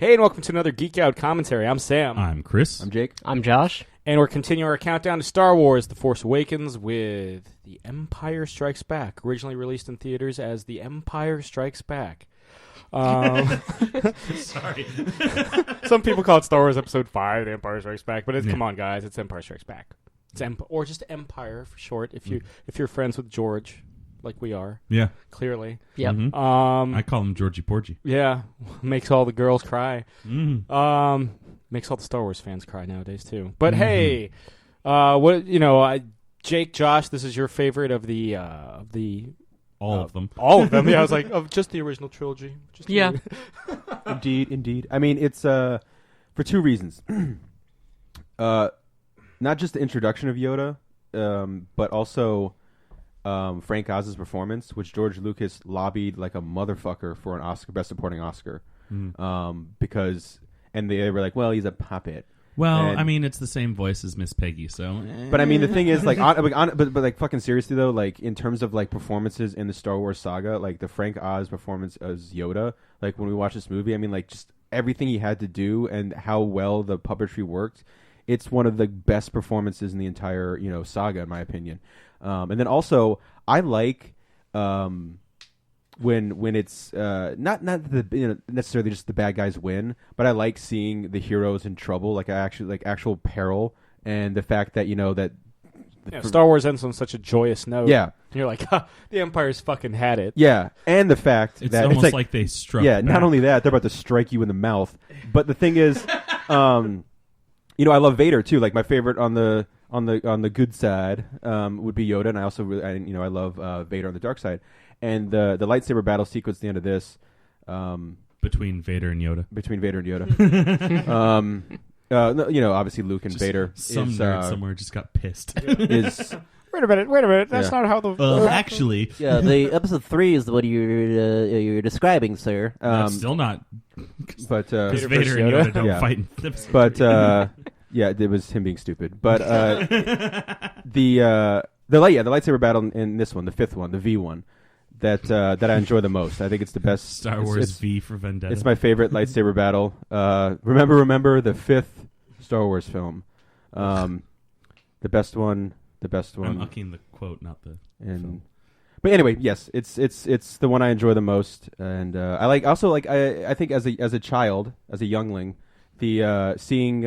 Hey, and welcome to another Geek Out commentary. I'm Sam. I'm Chris. I'm Jake. I'm Josh. And we're continuing our countdown to Star Wars The Force Awakens with The Empire Strikes Back, originally released in theaters as The Empire Strikes Back. Sorry. Some people call it Star Wars Episode 5, The Empire Strikes Back, but come on, guys, it's Empire Strikes Back. It's or just Empire for short, if you're friends with George, like we are. Yeah. Clearly. Yep. Mm-hmm. I call him Georgie Porgy. Yeah. Makes all the girls cry. Mm. Makes all the Star Wars fans cry nowadays too. But hey, Jake, Josh, this is your favorite of the all of them. All of them. Yeah, I was like, of just the original trilogy. Indeed. I mean, it's for two reasons. Not just the introduction of Yoda, but also Frank Oz's performance, which George Lucas lobbied like a motherfucker for an Oscar, Best Supporting Oscar, because they were like, well, he's a puppet. Well, I mean, it's the same voice as Miss Peggy, so. But I mean, the thing is, like, but like, fucking seriously though, like, in terms of like performances in the Star Wars saga, like the Frank Oz performance as Yoda, like when we watch this movie, I mean, like, just everything he had to do and how well the puppetry worked, it's one of the best performances in the entire, saga, in my opinion. And then also, I like when it's not the necessarily just the bad guys win, but I like seeing the heroes in trouble, like actual peril, and the fact that Star Wars ends on such a joyous note. Yeah, and you're like, the Empire's fucking had it. Yeah, and the fact that almost it's like they struck. Yeah, back. not only that, they're about to strike you in the mouth. But the thing is, I love Vader too. Like my favorite on the good side would be Yoda, and I also really, I love Vader on the dark side. And the lightsaber battle sequence at the end of this, between Vader and Yoda. Obviously Luke and Vader. Some nerd somewhere just got pissed. Wait a minute. That's not how the. Actually, yeah, the episode 3 is what you're describing, sir. that's still not. But because Vader and Yoda don't fight in episode 3. But yeah, it was him being stupid. But the lightsaber battle in this one, the fifth one, the V one. That I enjoy the most. I think it's the best. Star Wars V for Vendetta. It's my favorite lightsaber battle. Remember the fifth Star Wars film. The best one. I'm ucking the quote, not the film. But anyway, yes, it's the one I enjoy the most, and I like. Also, like I think as a child, as a youngling, the seeing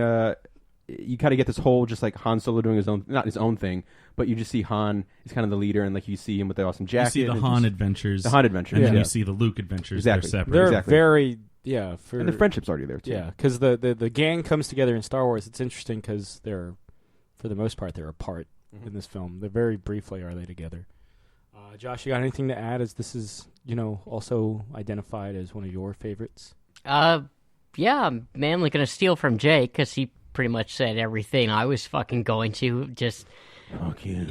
you kind of get this whole just like Han Solo doing not his own thing. But you just see Han is kind of the leader, and like you see him with the awesome jacket. You see the Han adventures. And then you see the Luke adventures. Exactly. They're separate. They're very, and the friendship's already there, too. Yeah, because the gang comes together in Star Wars. It's interesting because they're, for the most part, they're apart in this film. They're very briefly are they together. Josh, you got anything to add, as this is, also identified as one of your favorites? Yeah, I'm mainly going to steal from Jake, because he pretty much said everything I was fucking going to, just...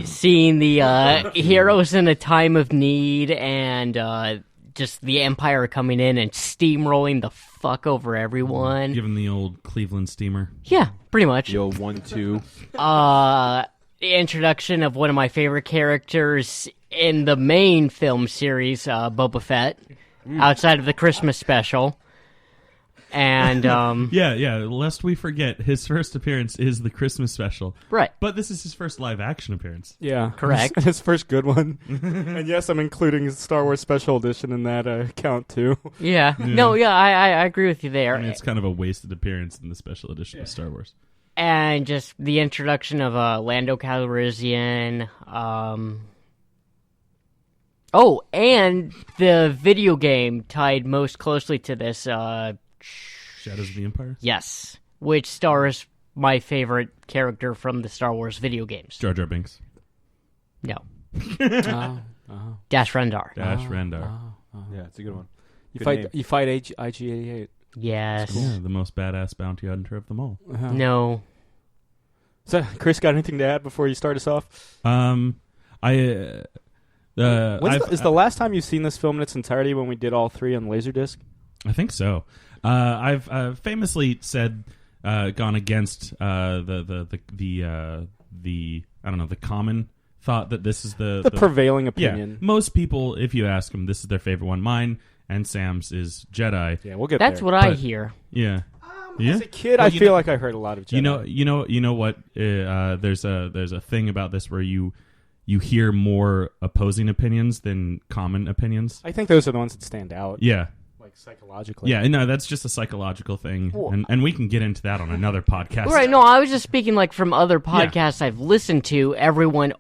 Seeing the heroes in a time of need and just the Empire coming in and steamrolling the fuck over everyone. Given the old Cleveland steamer. Yeah, pretty much. The old 1-2. The introduction of one of my favorite characters in the main film series, Boba Fett, outside of the Christmas special. And yeah, lest we forget, his first appearance is the Christmas special. Right. But this is his first live action appearance. Yeah. Correct. His first good one. And yes, I'm including Star Wars Special Edition in that count too. Yeah. No, I agree with you there. I mean, it's kind of a wasted appearance in the special edition of Star Wars. And just the introduction of Lando Calrissian. And the video game tied most closely to this. Shadows of the Empire? Yes, which stars my favorite character from the Star Wars video games. Jar Jar Binks. No. Dash Rendar. Rendar. Yeah, it's a good one. You fight IG-88. Yes. Cool. Yeah, the most badass bounty hunter of them all. No. So, Chris, got anything to add before you start us off? Is the last time you've seen this film in its entirety when we did all three on Laserdisc? I think so. I've famously said gone against the I don't know, the common thought that this is the prevailing opinion. Yeah, most people, if you ask them, this is their favorite one. Mine and Sam's is Jedi. Yeah, we'll get That's there. what I hear. Yeah. As a kid, I feel like I heard a lot of Jedi. You know what? There's a thing about this where you hear more opposing opinions than common opinions. I think those are the ones that stand out. Yeah. Like psychologically. Yeah, no, that's just a psychological thing, Cool. and we can get into that on another podcast. Right, no, I was just speaking like from other podcasts I've listened to, everyone...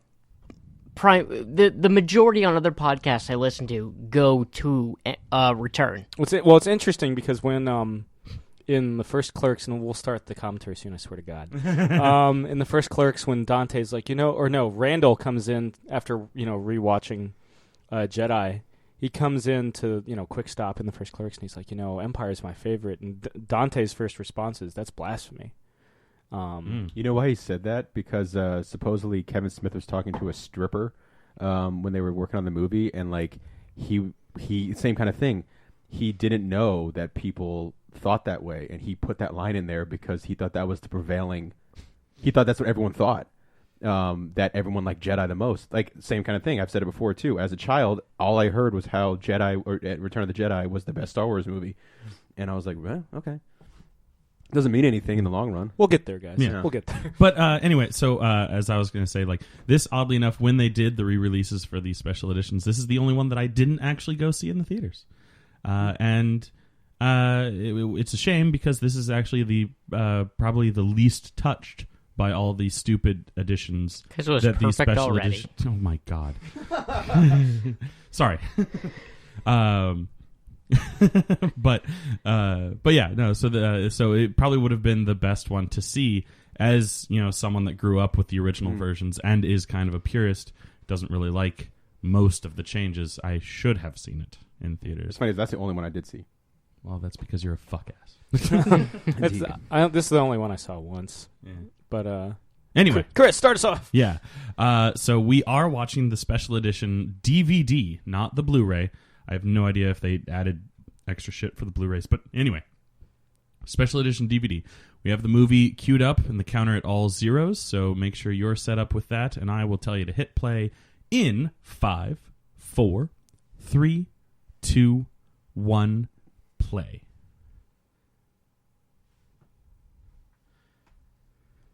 The majority on other podcasts I listen to go to Return. Well, it's interesting because when in the first Clerks, and we'll start the commentary soon, I swear to God. In the first Clerks, when Dante's like, Randall comes in after, rewatching Jedi. He comes in to, Quick Stop in the first Clerks, and he's like, Empire's my favorite. And Dante's first response is, that's blasphemy. You know why he said that? Because supposedly Kevin Smith was talking to a stripper when they were working on the movie, and like he same kind of thing. He didn't know that people thought that way, and he put that line in there because he thought that was the prevailing. He thought that's what everyone thought. That everyone liked Jedi the most. Like same kind of thing. I've said it before too. As a child, all I heard was how Return of the Jedi was the best Star Wars movie, and I was like, well, okay. Doesn't mean anything in the long run. We'll get there, guys. Yeah. We'll get there. But anyway, so as I was going to say, like this, oddly enough, when they did the re-releases for these special editions, this is the only one that I didn't actually go see in the theaters, and it's a shame because this is actually the probably the least touched by all these stupid editions. Because it was that these perfect special already. editions. Oh my god! Sorry. But yeah, no. So it probably would have been the best one to see as someone that grew up with the original versions and is kind of a purist, doesn't really like most of the changes. I should have seen it in theaters. It's funny. That's the only one I did see. Well, that's because you're a fuck ass. This is the only one I saw once. Yeah. But anyway, Chris, start us off. Yeah. So we are watching the special edition DVD, not the Blu-ray. I have no idea if they added extra shit for the Blu-rays, but anyway, special edition DVD. We have the movie queued up and the counter at all zeros, so make sure you're set up with that, and I will tell you to hit play in 5, 4, 3, 2, 1, play.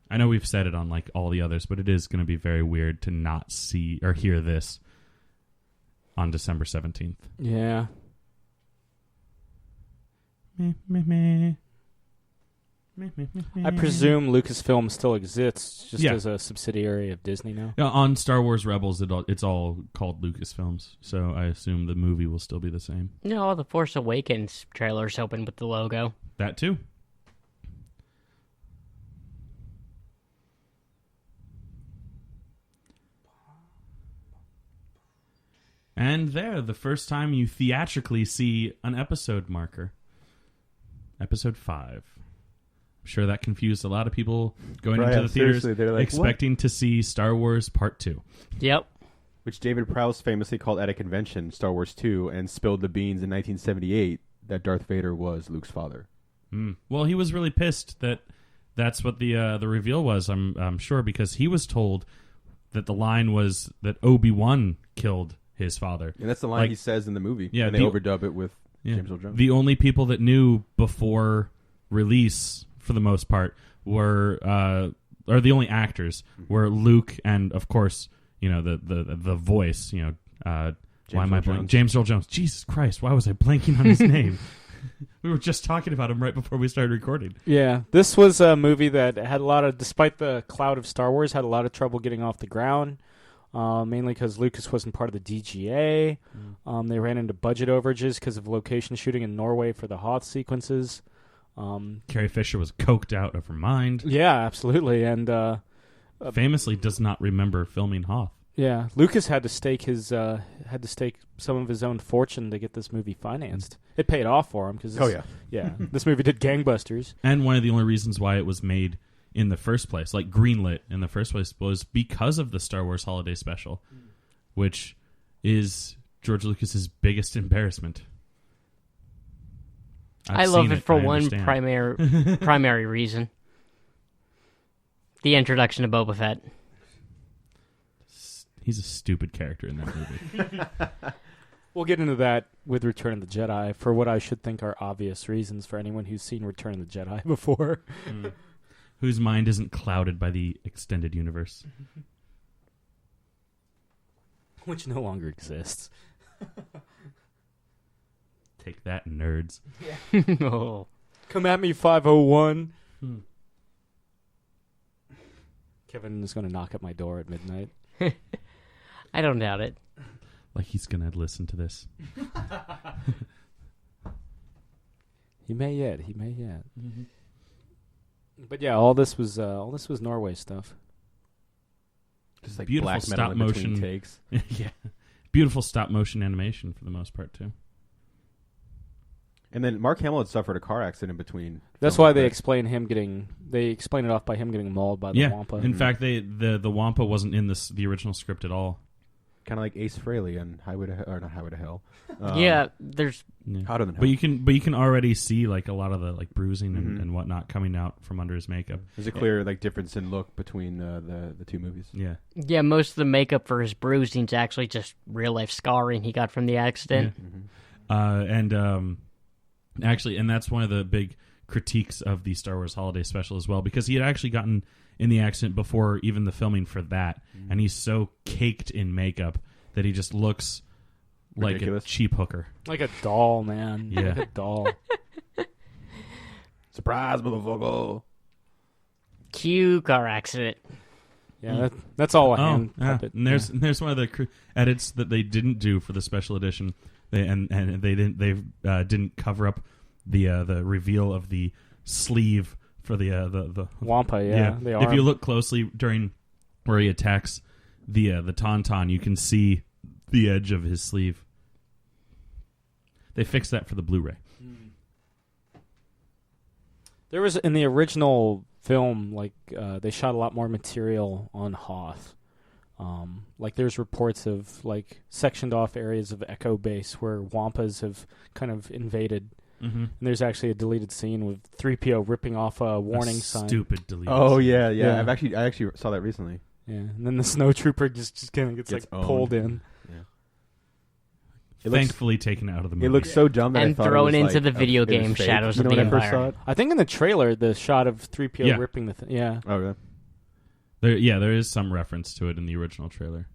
I know we've said it on like all the others, but it is going to be very weird to not see or hear this on December 17th. Yeah. I presume Lucasfilm still exists just as a subsidiary of Disney now. On Star Wars Rebels, it's all called Lucasfilms, so I assume the movie will still be the same. No, the Force Awakens trailer's open with the logo. That too. And there, the first time you theatrically see an episode marker. Episode 5. I'm sure that confused a lot of people going into the theaters like, expecting to see Star Wars Part 2. Yep. Which David Prowse famously called at a convention Star Wars 2 and spilled the beans in 1978 that Darth Vader was Luke's father. Well, he was really pissed that that's what the reveal was, I'm sure, because he was told that the line was that Obi-Wan killed his father. And that's the line he says in the movie. Yeah, and they overdub it with James Earl Jones. The only people that knew before release, for the most part, were or the only actors were Luke and, of course, the voice. Why am I blanking? James Earl Jones. Jesus Christ! Why was I blanking on his name? We were just talking about him right before we started recording. Yeah, this was a movie that had a lot of, despite the cloud of Star Wars, had a lot of trouble getting off the ground. Mainly because Lucas wasn't part of the DGA. They ran into budget overages because of location shooting in Norway for the Hoth sequences. Carrie Fisher was coked out of her mind. Yeah, absolutely, and famously does not remember filming Hoth. Yeah, Lucas had to stake some of his own fortune to get this movie financed. It paid off for him because this movie did gangbusters. And one of the only reasons why it was made in the first place, like greenlit in the first place, was because of the Star Wars Holiday Special, which is George Lucas's biggest embarrassment. I love it for one primary reason. The introduction of Boba Fett. He's a stupid character in that movie. We'll get into that with Return of the Jedi for what I should think are obvious reasons for anyone who's seen Return of the Jedi before. Whose mind isn't clouded by the extended universe. Which no longer exists. Take that, nerds. Oh. Come at me, 501. Kevin is going to knock at my door at midnight. I don't doubt it. Like he's going to listen to this. He may yet. Mm-hmm. But yeah, all this was Norway stuff. Just like beautiful black metal stop in between motion takes. Yeah. Beautiful stop motion animation for the most part too. And then Mark Hamill had suffered a car accident in between. That's why they explain it off by him getting mauled by the Wampa. In fact, the Wampa wasn't in the original script at all. Kind of like Ace Frehley on not Highway to Hell. Yeah, there's Hotter Than Hell. But you can already see like a lot of the like bruising and whatnot coming out from under his makeup. There's a clear like difference in look between the two movies. Yeah, most of the makeup for his bruising's actually just real life scarring he got from the accident. Yeah. Actually, and that's one of the big critiques of the Star Wars Holiday Special as well, because he had actually gotten in the accident before even the filming for that, and he's so caked in makeup that he just looks ridiculous. Like a cheap hooker. Like a doll, man. Yeah. Like a doll. Surprise, motherfucker. Cue car accident. Yeah, that's all I hand yeah. puppet. And there's one of the edits that they didn't do for the special edition. They didn't cover up the reveal of the sleeve for the Wampa. Yeah, they are. If you look closely during where he attacks the Tauntaun, you can see the edge of his sleeve. They fixed that for the Blu-ray. There was in the original film, like they shot a lot more material on Hoth. Like there's reports of like sectioned off areas of Echo Base where Wampas have kind of invaded. And there's actually a deleted scene with 3PO ripping off a warning sign. Stupid deleted. Oh scene. yeah. I actually saw that recently. Yeah, and then the snowtrooper just kind of gets like owned. pulled in. It Thankfully taken out of the movie. It looks so dumb that And I thought thrown it was into like the video it was game fake. Shadows You of know the when I first Empire. saw it? I think in the trailer, the shot of 3PO Yeah. ripping the yeah. Oh yeah. There is some reference to it in the original trailer.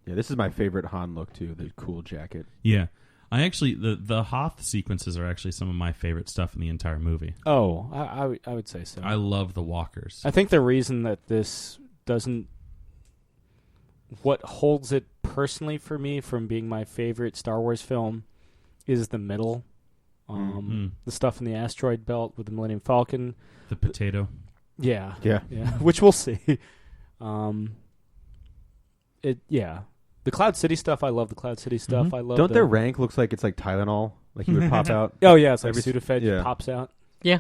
Yeah, this is my favorite Han look too. The cool jacket. Yeah. I actually the Hoth sequences are actually some of my favorite stuff in the entire movie. Oh, I would say so. I love the walkers. I think the reason that this doesn't, what holds it personally for me from being my favorite Star Wars film, is the middle. The stuff in the asteroid belt with the Millennium Falcon. The potato. Yeah. Yeah. Which we'll see. The Cloud City stuff, I love the Cloud City stuff. I love. Don't their rank looks like it's like Tylenol? Like he would pop out. Oh yeah, it's like Every- Sudafed yeah. pops out. Yeah.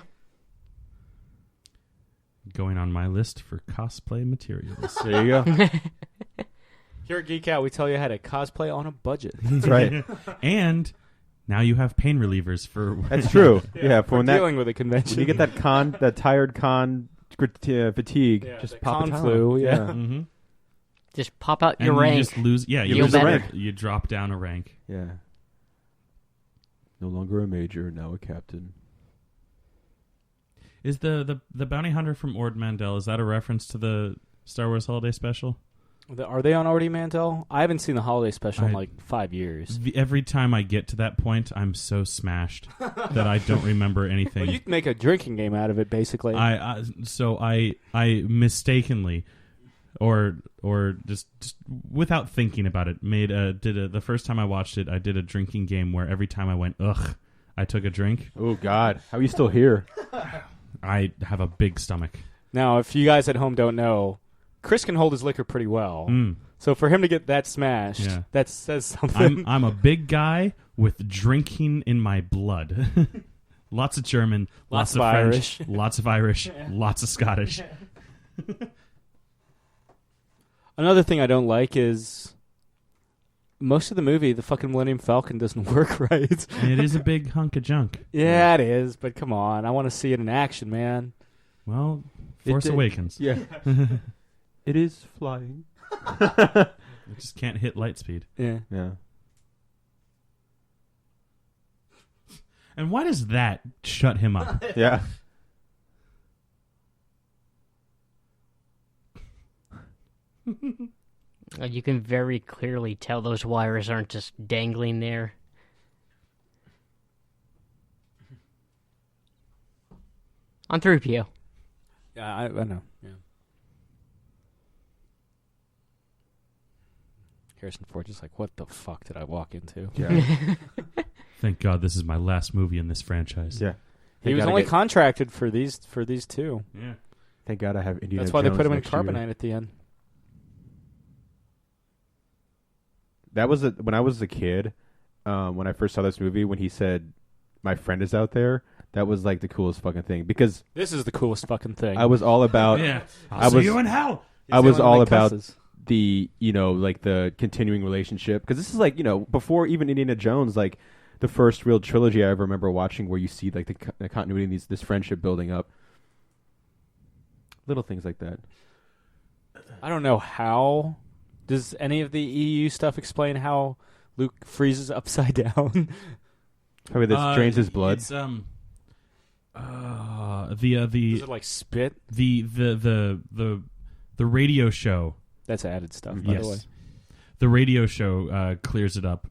Going on my list for cosplay materials. There you go. Here at Geek Out, we tell you how to cosplay on a budget. That's right. And now you have pain relievers for. That's true. Yeah, for when dealing with a convention. when you get that tired fatigue, just the pop con a Tylenol. flu, yeah. Mm-hmm. Just pop out And your rank. you just lose. Yeah, You lose a rank. You drop down a rank. Yeah. No longer a major, now a captain. Is the bounty hunter from Ord Mantell, is that a reference to the Star Wars Holiday Special? Are they on Artie Mantel? I haven't seen the holiday special in like 5 years. Every time I get to that point, I'm so smashed that I don't remember anything. Well, you can make a drinking game out of it, basically. I mistakenly, or just without thinking about it, the first time I watched it, I did a drinking game where every time I went ugh, I took a drink. Oh God, how are you still here? I have a big stomach. Now, if you guys at home don't know, Chris can hold his liquor pretty well. So for him to get that smashed, that says something. I'm a big guy with drinking in my blood. Lots of German, lots of French, Irish. lots of Irish, lots of Scottish. Another thing I don't like is most of the movie, the fucking Millennium Falcon doesn't work right. It is a big hunk of junk. Yeah, it is, but come on. I want to see it in action, man. Well, Force Awakens. Yeah. It is flying. It just can't hit light speed. Yeah. Yeah. And why does that shut him up? Yeah. You can very clearly tell those wires aren't just dangling there. On 3PO. Yeah, I know. Yeah. Harrison Ford just like, what the fuck did I walk into? Yeah. Thank God this is my last movie in this franchise. Yeah. He was only contracted for these two. Yeah. Thank God I have Indiana That's why they Jones put him in next year. carbonite at the end. That was when I was a kid. When I first saw this movie, when he said, "My friend is out there," that was like the coolest fucking thing because This is the coolest fucking thing. I was all about. Yeah. I I'll see was- you in hell. I was all about cusses. the like the continuing relationship because this is like before even Indiana Jones, like the first real trilogy I ever remember watching where you see like the continuity of this friendship building up. Little things like that. I don't know how. Does any of the EU stuff explain how Luke freezes upside down? Probably this drains his blood. It's Does the it like spit? the radio show. That's added stuff, by the way. Yes. The radio show clears it up.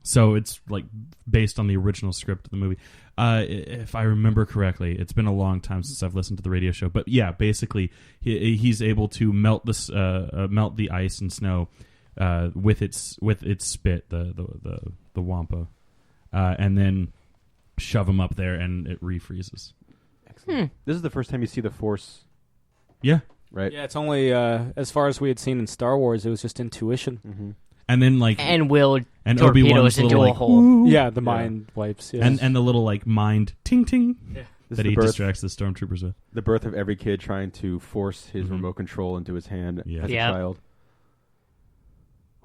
So it's like based on the original script of the movie. If I remember correctly, it's been a long time since I've listened to the radio show. But yeah, basically he's able to melt melt the ice and snow with its spit, the wampa, and then shove them up there, and it refreezes. Excellent. This is the first time you see the Force, Yeah. right? Yeah, it's only as far as we had seen in Star Wars, it was just intuition. Mm-hmm. And then like And will and torpedoes Obi-Wan's into little, a like, hole. "Woo," Yeah, the mind wipes. Yeah. and the little like mind ting ting This that is he the birth, distracts the stormtroopers with. the birth of every kid trying to force his Mhm. remote control into his hand Yeah. as a Yeah. child.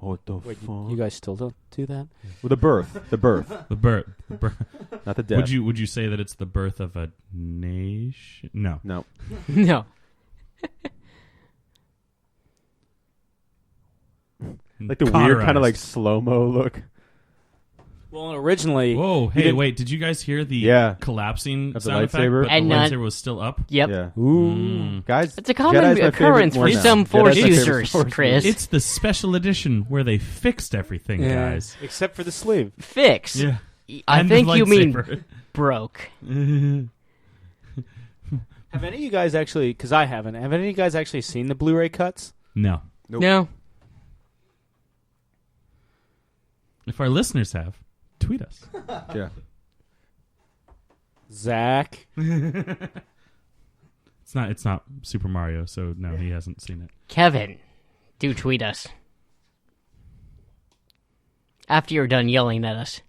What the Wait, fuck? you guys still don't do that? Well, the birth, The birth. not the death. Would you say that it's the birth of a nation? No. No. No. Like the weird Cauterized. kind of like slow mo look. Well, originally, Whoa! you Hey, didn't- wait! Did you guys hear the Yeah. collapsing Of the sound lightsaber? effect? But And the none- lightsaber was still up. Yep. Yeah. Mm. Guys, It's a common Jedi's my occurrence favorite for one some now. Force Jedi's my favorite users, Force Chris. It's the special edition where they fixed everything, yeah, guys. except for the sleeve. Fix. Yeah. I And think the you mean lightsaber. broke. Have any of you guys actually? Because I haven't. Have any of you guys actually seen the Blu-ray cuts? No. Nope. No. If our listeners have, tweet us. Yeah. Zach, It's not Super Mario, so no, he hasn't seen it. Kevin, do tweet us. After you're done yelling at us.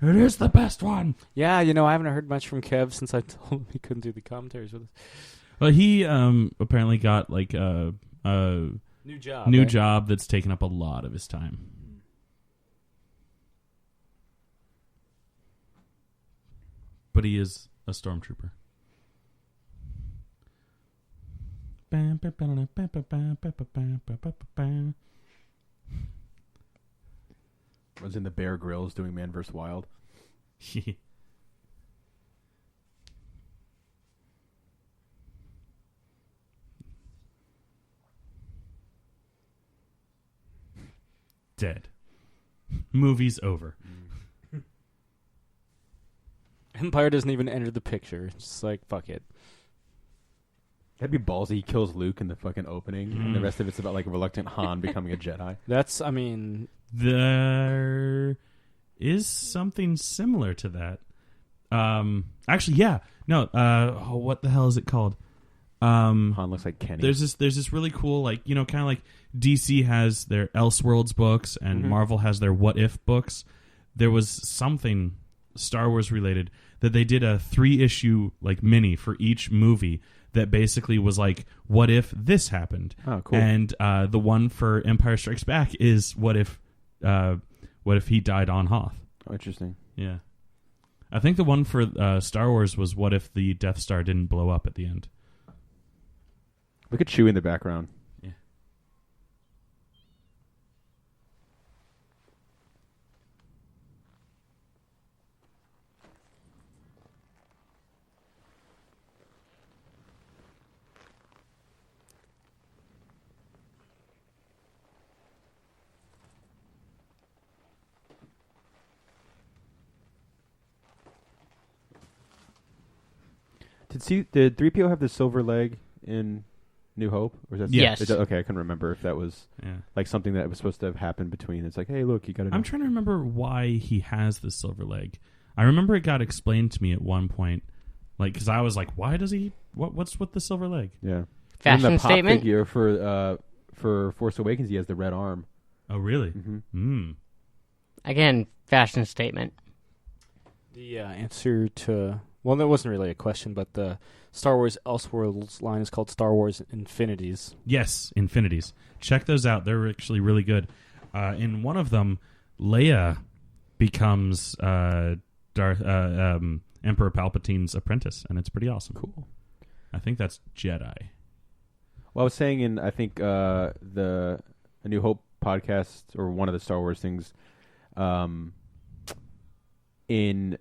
It is the best one. yeah, I haven't heard much from Kev since I told him he couldn't do the commentaries with us. Well, he apparently got like a New job. new right? job that's taken up a lot of his time. But he is a stormtrooper. Was in the Bear Grylls doing Man vs. Wild. Dead. Movie's over. Empire doesn't even enter the picture. It's just like, fuck it. That'd be ballsy. He kills Luke in the fucking opening, and the rest of it's about like a reluctant Han becoming a Jedi. That's, I mean, There is something similar to that. Actually, yeah. No, what the hell is it called? Han looks like Kenny. There's this really cool, like, kind of like DC has their Elseworlds books and Marvel has their What If books. There was something Star Wars related that they did a 3-issue like mini for each movie that basically was like, what if this happened? Oh, cool. And the one for Empire Strikes Back is what if he died on Hoth? Oh, interesting. Yeah. I think the one for Star Wars was what if the Death Star didn't blow up at the end? Look at Chewie in the background. Yeah. Did 3PO have the silver leg in New Hope? Or is that Yes. Okay, I couldn't remember if that was like something that was supposed to have happened between. It's like, hey, look, you got to. I'm trying to remember why he has the silver leg. I remember it got explained to me at one point, like because I was like, why does he? What's with the silver leg? Yeah. Fashion and the pop statement? figure for Force Awakens, he has the red arm. Oh, really? Mm-hmm. Again, fashion statement. The answer to... Well, that wasn't really a question, but the Star Wars Elseworlds line is called Star Wars Infinities. Yes, Infinities. Check those out. They're actually really good. In one of them, Leia becomes Emperor Palpatine's apprentice, and it's pretty awesome. Cool. I think that's Jedi. Well, I was saying in, I think, A New Hope podcast, or one of the Star Wars things, in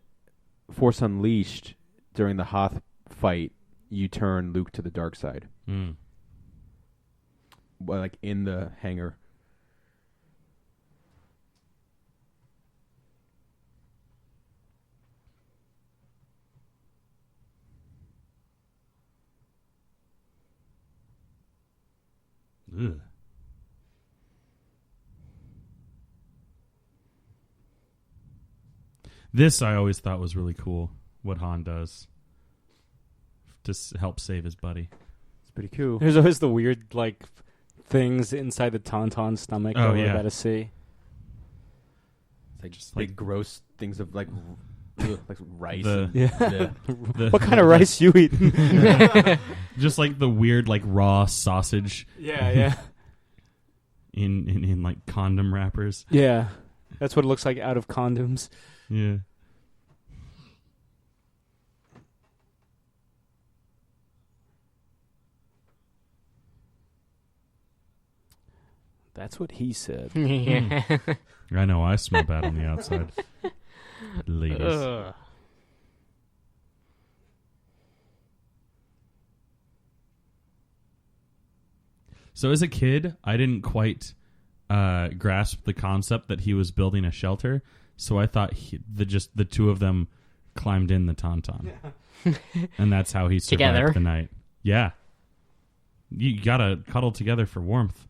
Force Unleashed, during the Hoth fight, you turn Luke to the dark side. Mm. Well, like in the hangar. Ugh. This I always thought was really cool, what Han does to help save his buddy. It's pretty cool. There's always the weird, like, things inside the Tauntaun's stomach that we're about to see. It's like Just big, like- gross things of like like rice. Yeah. The- What kind of rice you eating? Just like the weird, like raw sausage yeah. in like condom wrappers. Yeah. That's what it looks like out of condoms. Yeah. That's what he said. Yeah. I know I smell bad on the outside. Ladies. Ugh. So as a kid, I didn't quite grasp the concept that he was building a shelter. So I thought the two of them climbed in the Tauntaun. And that's how he survived Together? the night. Yeah. You gotta cuddle together for warmth.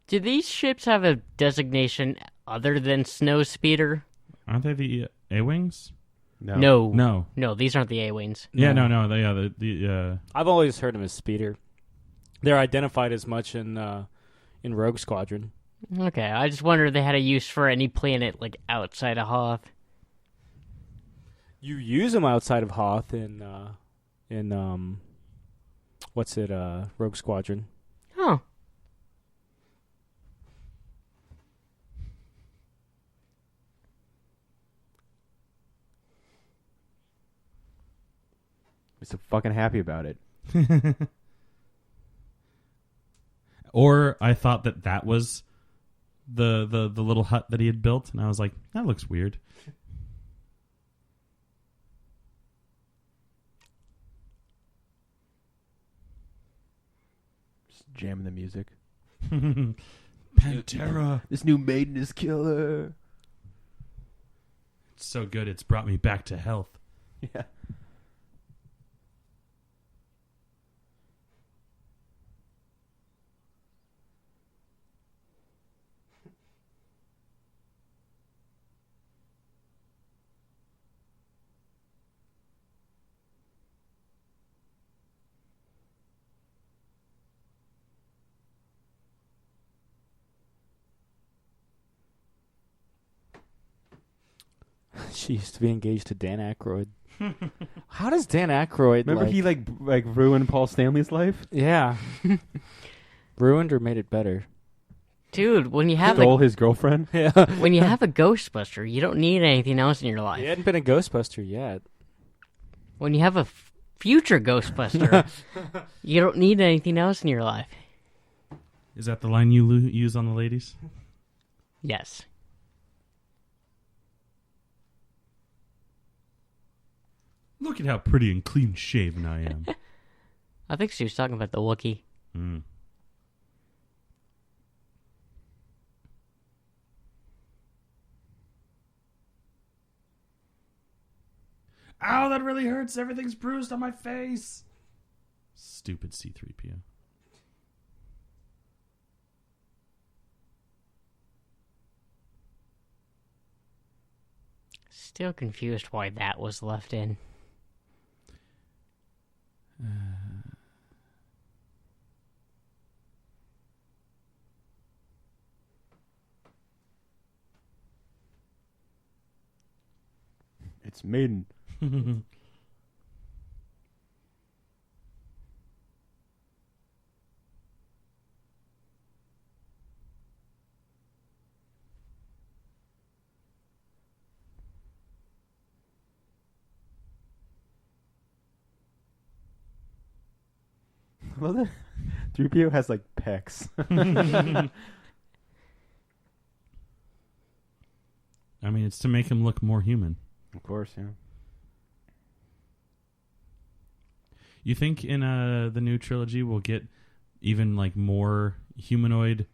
Do these ships have a designation other than Snowspeeder? Aren't they the A-Wings? No. No. These aren't the A-Wings. Yeah, no. They are the I've always heard him as Speeder. They're identified as much in Rogue Squadron. Okay, I just wondered if they had a use for any planet like outside of Hoth. You use them outside of Hoth in Rogue Squadron. Oh. I'm so fucking happy about it. Or I thought that was the little hut that he had built, and I was like, that looks weird. Just jamming the music. Pantera. This new maiden is killer. It's so good, it's brought me back to health. Yeah. She used to be engaged to Dan Aykroyd. How does Dan Aykroyd Remember he like ruined Paul Stanley's life? Yeah. Ruined or made it better? Dude, when you have Stole his girlfriend? Yeah. when you have a Ghostbuster, you don't need anything else in your life. He hadn't been a Ghostbuster yet. When you have a future Ghostbuster, you don't need anything else in your life. Is that the line you use on the ladies? Look at how pretty and clean shaven I am. I think she was talking about the Wookiee. Mm. Ow, that really hurts. Everything's bruised on my face. Stupid C-3PO. Still confused why that was left in. It's Maiden. Well, the 3PO has like pecs. I mean, it's to make him look more human. Of course, yeah. You think in the new trilogy we'll get even like more humanoid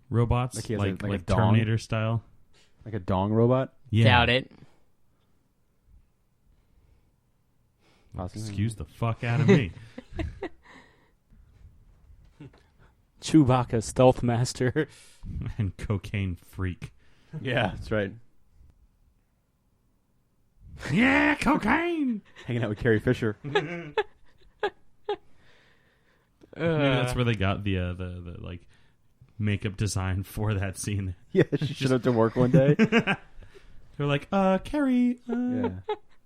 robots, Like he has like a dong? Terminator style? Like a dong robot? Yeah. Doubt it. Possibly. Excuse the fuck out of me. Chewbacca, stealth master. And cocaine freak. Yeah, that's right. Yeah, cocaine. Hanging out with Carrie Fisher. Maybe that's where they got the like makeup design for that scene. Yeah, she showed up to work one day. They're like, Carrie. Yeah.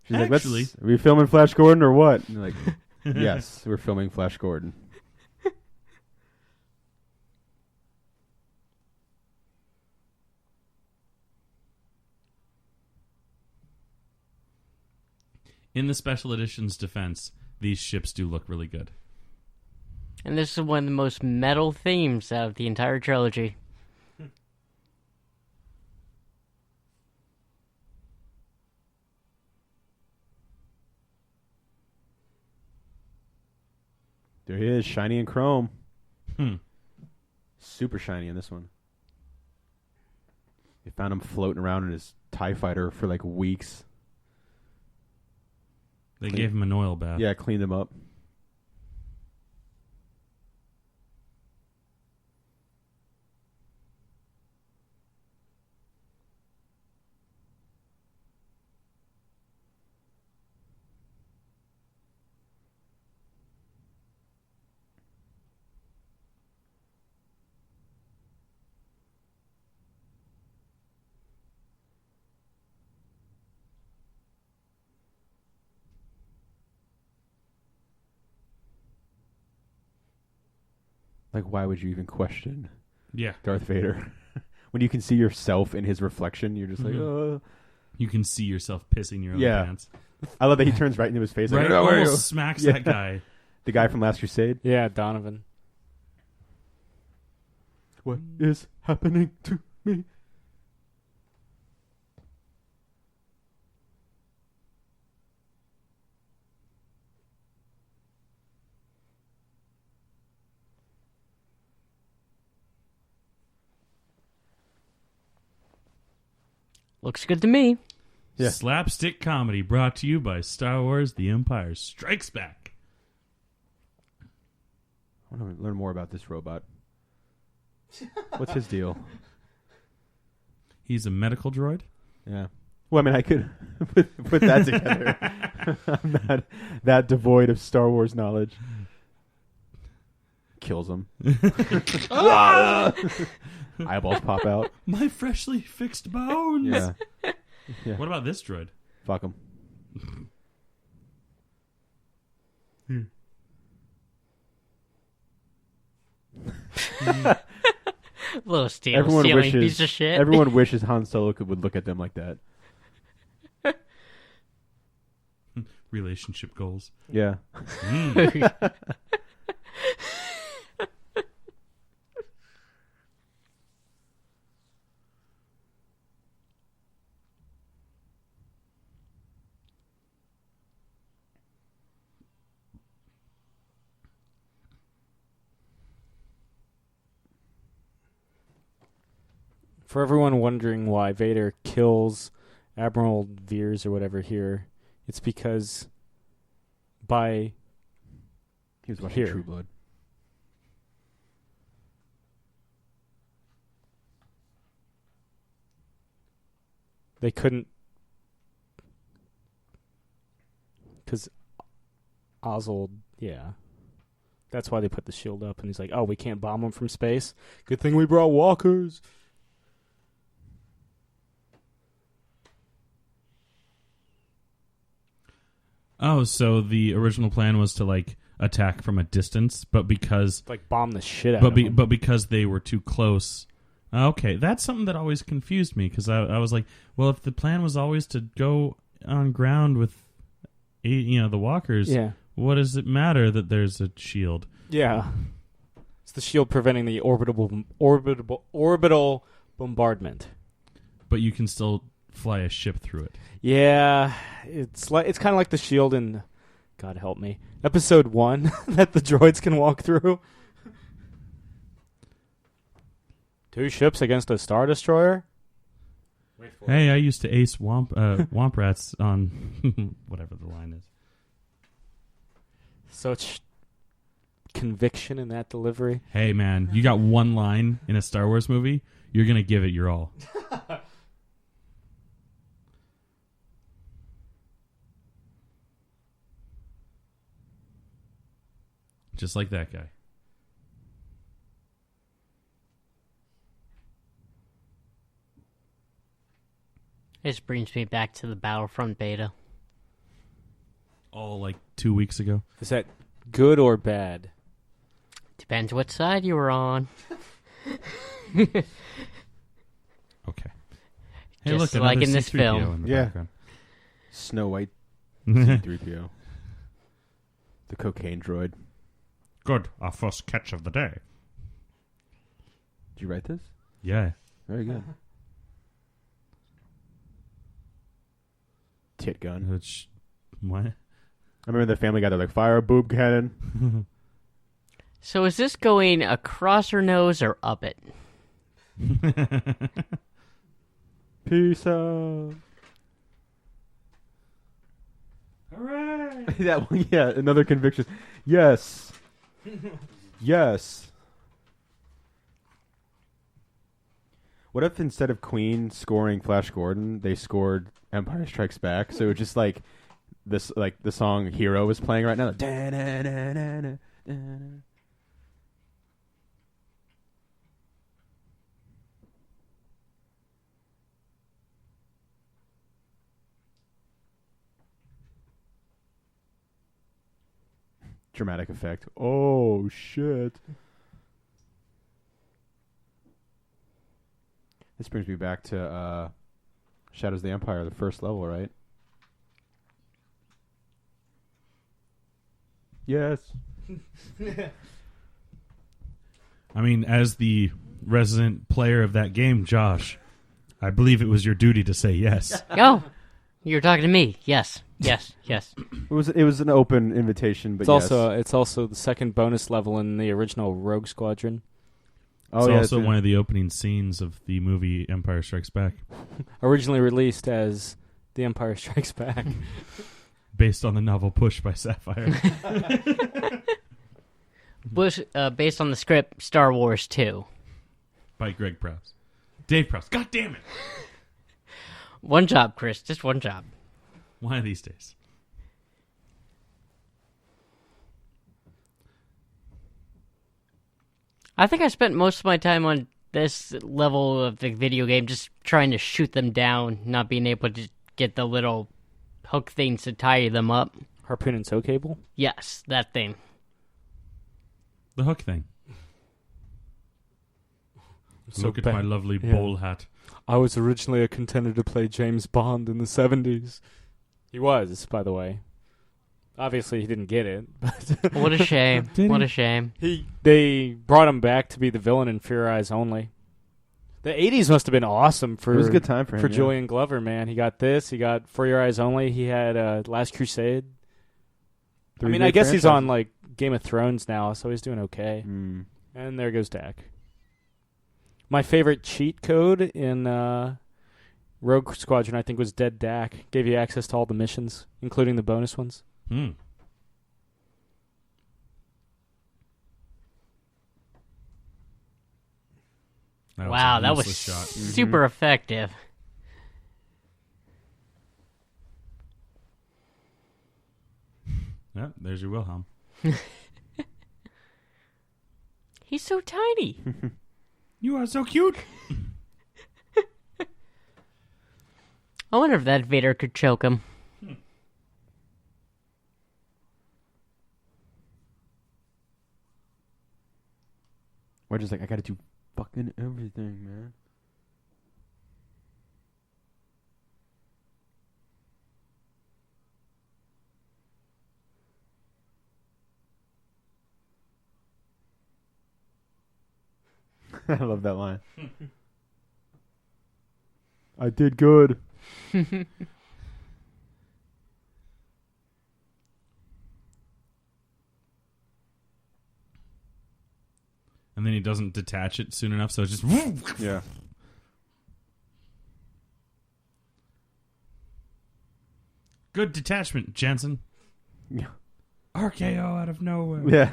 She's Actually- like, are we filming Flash Gordon or what? And you're like, yes, we're filming Flash Gordon. In the special edition's defense, these ships do look really good. And this is one of the most metal themes out of the entire trilogy. There he is, shiny and chrome. Hmm. Super shiny in this one. They found him floating around in his TIE fighter for like weeks. They gave him an oil bath. Yeah, cleaned him up. Like, why would you even question Yeah. Darth Vader? When you can see yourself in his reflection, you're just like, Mhm. You can see yourself pissing your own Yeah. pants. I love that he turns right into his face. Right? Like, "Oh, Almost smacks Yeah. that guy. the guy from Last Crusade. Yeah, Donovan. What is happening to me? Looks good to me. Yeah. Slapstick comedy brought to you by Star Wars The Empire Strikes Back. I want to learn more about this robot. What's his deal? He's a medical droid. Yeah. Well, I mean, I could put that together. I'm not that devoid of Star Wars knowledge. Kills him. Eyeballs pop out. My freshly fixed bones. Yeah. Yeah. What about this droid? Fuck him. Little stealing piece of shit. Everyone wishes Han Solo would look at them like that. Relationship goals. Yeah. Mm. For everyone wondering why Vader kills Admiral Veers or whatever here, it's because he was watching here. True Blood. They couldn't, because Oswald, yeah. That's why they put the shield up, and he's like, oh, we can't bomb them from space? Good thing we brought walkers. Oh, so the original plan was to, like, attack from a distance, but because... Like, bomb the shit out of them. But because they were too close... Okay, that's something that always confused me, because I was like, well, if the plan was always to go on ground with, the walkers, what does it matter that there's a shield? Yeah. It's the shield preventing the orbital bombardment. But you can still fly a ship through it. Yeah, it's kind of like the shield in, God help me, Episode 1 that the droids can walk through. 2 ships against a Star Destroyer? Hey, I used to ace Womp Rats on whatever the line is. Such conviction in that delivery. Hey, man, you got one line in a Star Wars movie, you're going to give it your all. Just like that guy. This brings me back to the Battlefront beta. Oh, like 2 weeks ago? Is that good or bad? Depends what side you were on. Okay. Hey, Just look, like another in this C-3PO film. in the Yeah. background. Snow White C-3PO. The cocaine droid. Good. Our first catch of the day. Did you write this? Yeah. Very good. Tit gun. Which, what? I remember the Family Guy. They're like, fire a boob cannon. So is this going across her nose or up it? Peace out. Hooray! That one, yeah, another conviction. Yes. Yes. What if instead of Queen scoring Flash Gordon, they scored Empire Strikes Back? So it's just like this, like the song "Hero" is playing right now. Dramatic effect. Oh shit! This brings me back to Shadows of the Empire, the first level, right? Yes. I mean, as the resident player of that game, Josh, I believe it was your duty to say yes. Oh, you're talking to me. Yes, yes, yes. It was an open invitation, but It's also the second bonus level in the original Rogue Squadron. It's also one of the opening scenes of the movie Empire Strikes Back. Originally released as The Empire Strikes Back. Based on the novel Push by Sapphire. Based on the script Star Wars 2. By Greg Prowse. Dave Prowse. God damn it! One job, Chris. Just one job. One of these days. I think I spent most of my time on this level of the video game just trying to shoot them down, not being able to get the little hook things to tie them up. Harpoon and tow cable? Yes, that thing. The hook thing. Look at my lovely bowl hat. I was originally a contender to play James Bond in the 70s. He was, by the way. Obviously, he didn't get it. But What a shame. What a shame. They brought him back to be the villain in Fear Eyes Only. The 80s must have been awesome for it was a good time for him. Julian Glover, man. He got this. He got For Your Eyes Only. He had Last Crusade. I mean, I guess he's on like Game of Thrones now, so he's doing okay. And there goes Dak. My favorite cheat code in Rogue Squadron, I think, was Dead Dak. Gave you access to all the missions, including the bonus ones. Hmm. Wow, that was shot. super effective. Yeah, there's your Wilhelm. He's so tiny. You are so cute. I wonder if that Vader could choke him. We're just like, I gotta do fucking everything, man. I love that line. I did good. And then he doesn't detach it soon enough, so it's just... Yeah. Good detachment, Jensen. Yeah. RKO out of nowhere. Yeah.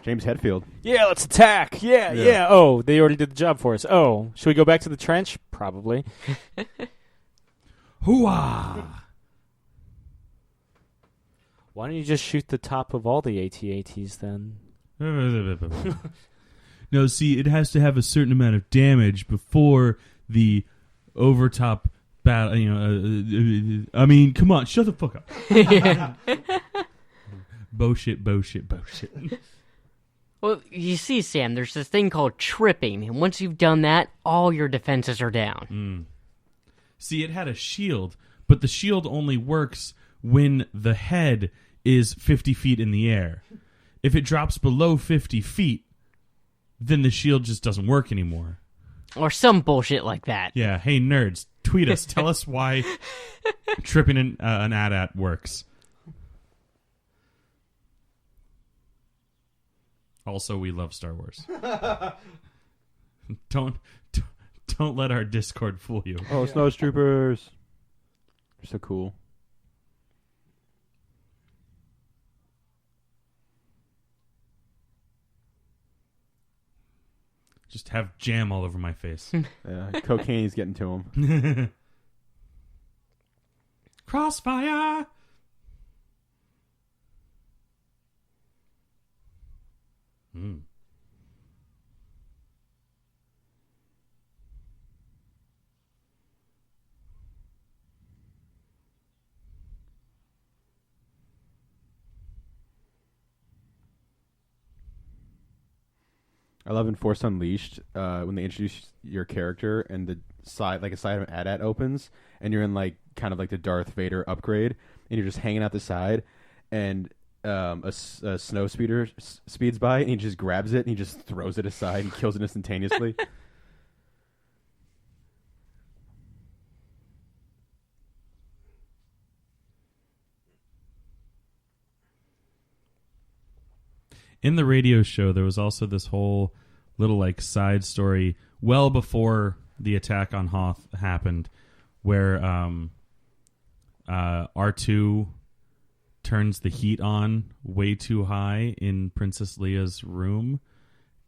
James Hetfield. Yeah, let's attack. Yeah. Oh, they already did the job for us. Oh, should we go back to the trench? Probably. Hooah! Why don't you just shoot the top of all the AT-ATs then? No, see, it has to have a certain amount of damage before the overtop battle. I mean, come on, shut the fuck up. Bullshit. Well, you see, Sam, there's this thing called tripping, and once you've done that, all your defenses are down. See, it had a shield, but the shield only works when the head is 50 feet in the air. If it drops below 50 feet, then the shield just doesn't work anymore. Or some bullshit like that. Yeah, hey nerds, tweet us. Tell us why tripping an AT-AT works. Also, we love Star Wars. Don't let our Discord fool you. Oh, snowtroopers. They're so cool. Just have jam all over my face. Yeah, cocaine's getting to him. Crossfire! Mm. 11 Force Unleashed, when they introduce your character and the side, like a side of an AT-AT opens, and you're in like kind of like the Darth Vader upgrade, and you're just hanging out the side, and a snow speeder speeds by, and he just grabs it and he just throws it aside and kills it instantaneously. In the radio show, there was also this whole little like side story well before the attack on Hoth happened, where R2 turns the heat on way too high in Princess Leia's room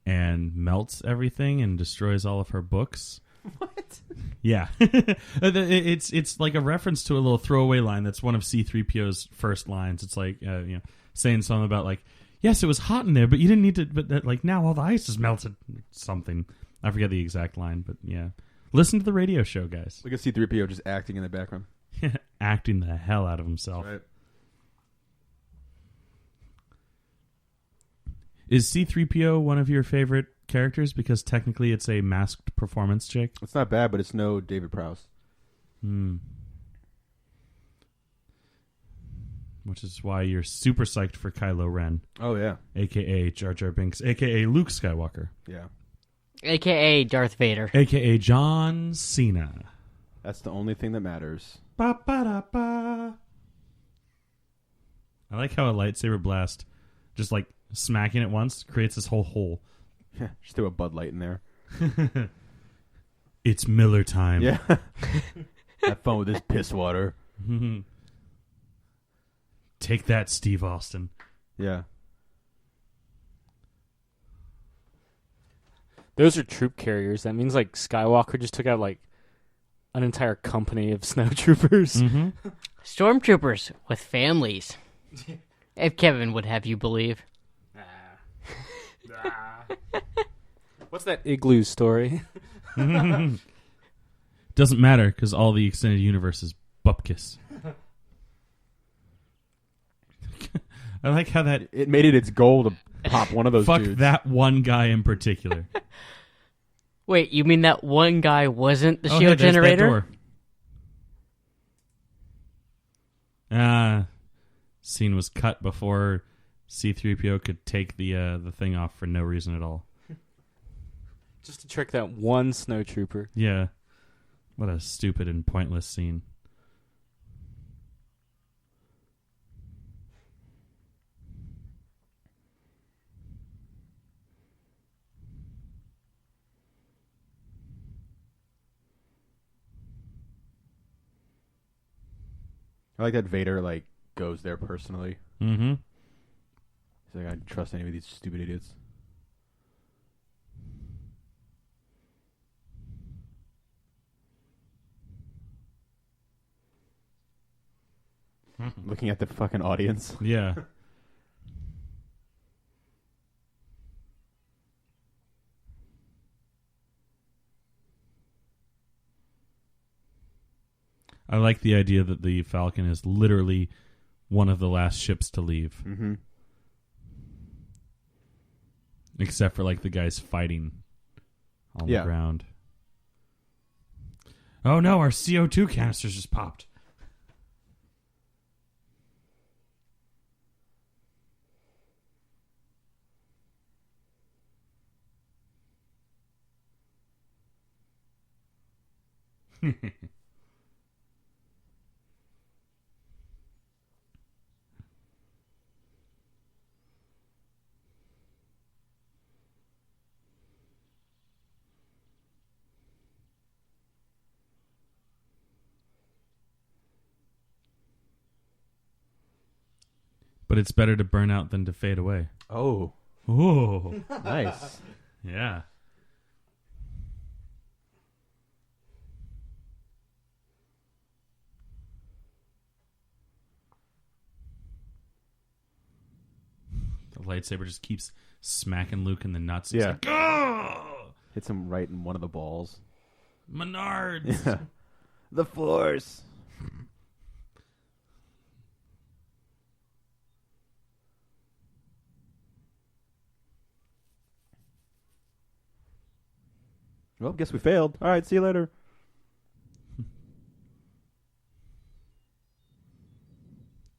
and melts everything and destroys all of her books. What? Yeah. It's like a reference to a little throwaway line that's one of C-3PO's first lines. It's like saying something about like, yes, it was hot in there, but you didn't need to. But like now, all the ice is melted. Something I forget the exact line, but yeah, listen to the radio show, guys. Look at C-3PO just acting in the background, acting the hell out of himself. right? Is C-3PO one of your favorite characters? Because technically, it's a masked performance chick. It's not bad, but it's no David Prowse. Which is why you're super psyched for Kylo Ren. Oh yeah, a.k.a. Jar Jar Binks, a.k.a. Luke Skywalker. yeah. AKA Darth Vader. A.k.a. John Cena. That's the only thing that matters. Ba-ba-da-ba. I like how a lightsaber blast, just like smacking it once, creates this whole hole. Just threw a Bud Light in there. It's Miller time. Yeah. Have fun with this piss water. Take that, Steve Austin. Yeah. Those are troop carriers. That means like Skywalker just took out like an entire company of snowtroopers. Mm-hmm. Stormtroopers with families. If Kevin would have you believe. What's that igloo story? Doesn't matter because all the extended universe is bupkis. I like how that It made it its goal to pop one of those fuck dudes. that one guy in particular. Wait, you mean that one guy wasn't the Oh, shield hey, there's that generator? door. Scene was cut before C-3PO could take the thing off for no reason at all. Just to trick that one snowtrooper. Yeah. What a stupid and pointless scene. I like that Vader like goes there personally. Mm-hmm. He's like, I don't trust any of these stupid idiots. Looking at the fucking audience. Yeah. I like the idea that the Falcon is literally one of the last ships to leave. Mm-hmm. Except for like the guys fighting on the ground. Oh no, our CO2 canisters just popped. But it's better to burn out than to fade away. Oh, Oh, nice. yeah. The lightsaber just keeps smacking Luke in the nuts. He's Yeah. like, oh! Hits him right in one of the balls. Menards! The Force. Well, guess we failed. All right, see you later.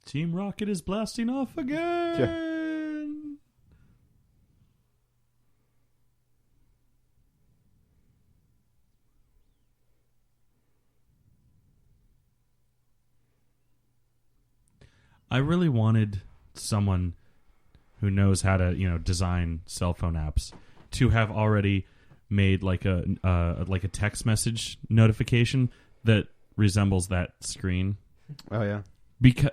Team Rocket is blasting off again! I really wanted someone who knows how to, design cell phone apps to have already made like a text message notification that resembles that screen. Oh, yeah.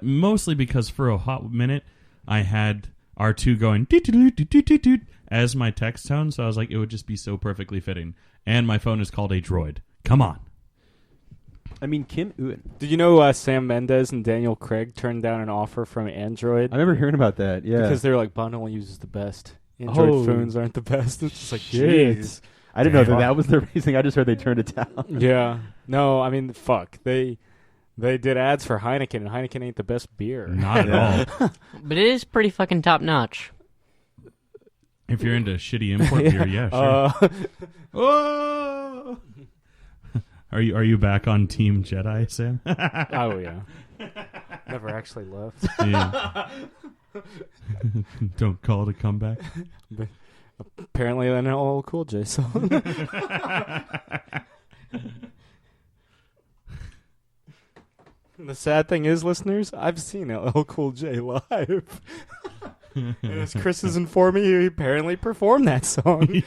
Mostly because for a hot minute I had R2 going doot-doot-doot-doot-doot as my text tone, so I was like, it would just be so perfectly fitting. And my phone is called a droid. Come on. I mean, Kim Ewan. Did you know Sam Mendes and Daniel Craig turned down an offer from Android? I remember hearing about that, yeah. Because they were like, Bond only uses the best. Android phones aren't the best. It's just like, jeez. I didn't know that was the reason. I just heard they turned it down. Yeah. No, I mean, fuck. They did ads for Heineken, and Heineken ain't the best beer. Not at all. But it is pretty fucking top notch. If you're into shitty import beer, yeah, sure. Oh! Are you back on Team Jedi, Sam? Oh, yeah. Never actually left. Yeah. Don't call it a comeback. But apparently, an LL Cool J song. The sad thing is, listeners, I've seen LL Cool J live. And as Chris is informing you, he apparently performed that song.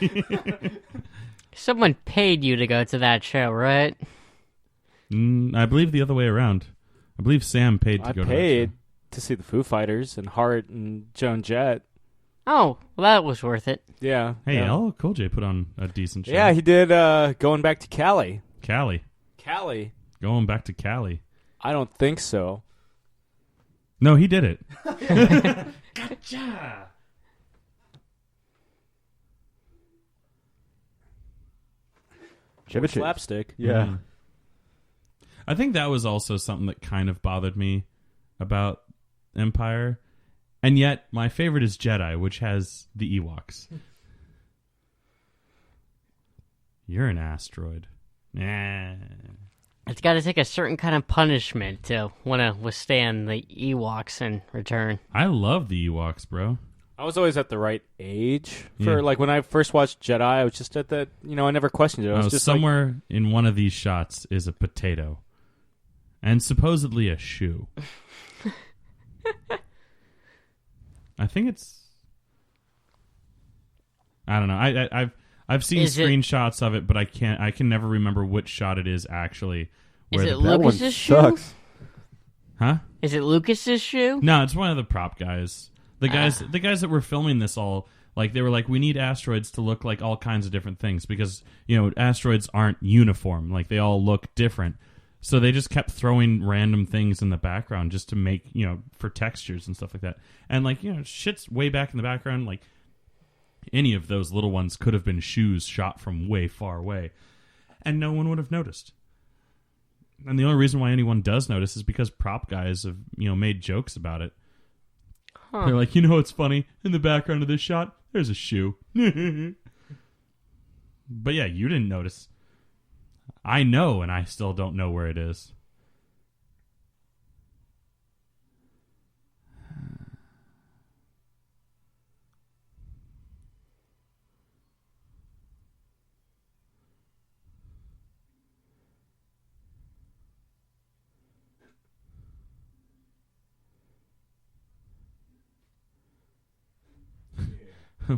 Someone paid you to go to that show, right? I believe the other way around. I believe Sam paid to go to that show. I paid to see the Foo Fighters and Hart and Joan Jett. Oh, well, that was worth it. Yeah. Hey, yeah. LL Cool J put on a decent show. Yeah, he did Going Back to Cali. Cali. Cali? Going back to Cali. I don't think so. No, he did it. Gotcha! Slapstick. Yeah. Mhm. I think that was also something that kind of bothered me about Empire. And yet, my favorite is Jedi, which has the Ewoks. You're an asteroid. Nah. It's got to take a certain kind of punishment to want to withstand the Ewoks in return. I love the Ewoks, bro. I was always at the right age for Yeah. like when I first watched Jedi. I was just at that. I never questioned it. I was just somewhere in one of these shots is a potato, and supposedly a shoe. I think it's. I don't know. I've seen screenshots of it, but I can never remember which shot it is actually. Is it That one Lucas's shoe? sucks. Huh? Is it Lucas's shoe? No, it's one of the prop guys. The guys that were filming this all, like, they were like, we need asteroids to look like all kinds of different things because, asteroids aren't uniform. Like, they all look different. So they just kept throwing random things in the background just to make, for textures and stuff like that. And, like, shit's way back in the background. Like, any of those little ones could have been shoes shot from way far away. And no one would have noticed. And the only reason why anyone does notice is because prop guys have, made jokes about it. Huh. They're like, what's funny? In the background of this shot, there's a shoe. But yeah, you didn't notice. I know, and I still don't know where it is.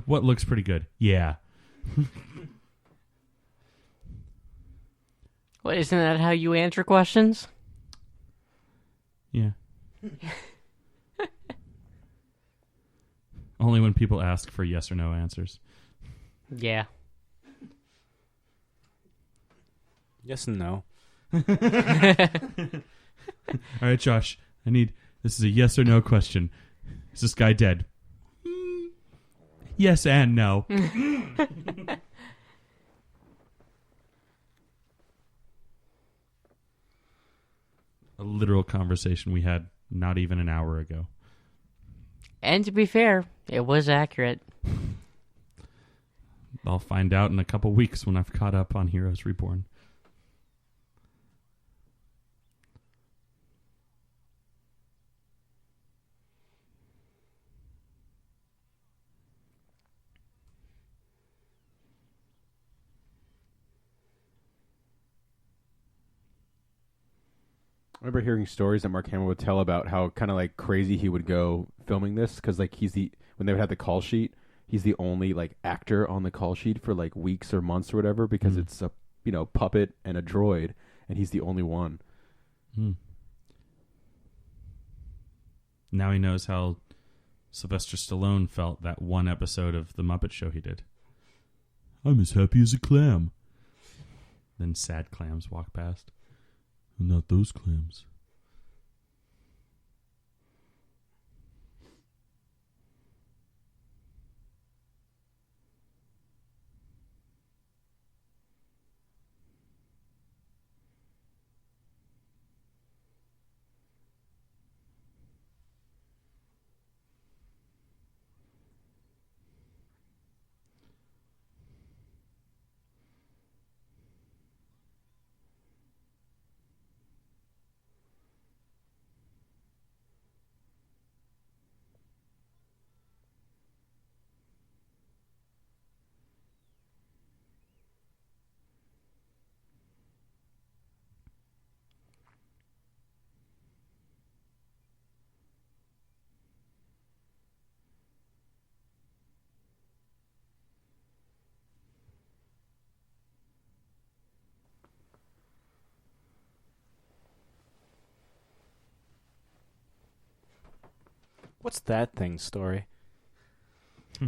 What looks pretty good? Yeah. Well, isn't that how you answer questions? Yeah. Only when people ask for yes or no answers. Yeah. yes and no. All right, Josh. This is a yes or no question. Is this guy dead? Yes and no. A literal conversation we had not even an hour ago. And to be fair, it was accurate. I'll find out in a couple weeks when I've caught up on Heroes Reborn. I remember hearing stories that Mark Hamill would tell about how kind of like crazy he would go filming this because like when they would have the call sheet, he's the only like actor on the call sheet for like weeks or months or whatever because it's a puppet and a droid and he's the only one. Now he knows how Sylvester Stallone felt that one episode of The Muppet Show he did. I'm as happy as a clam. Then sad clams walk past. Not those clams. What's that thing's story?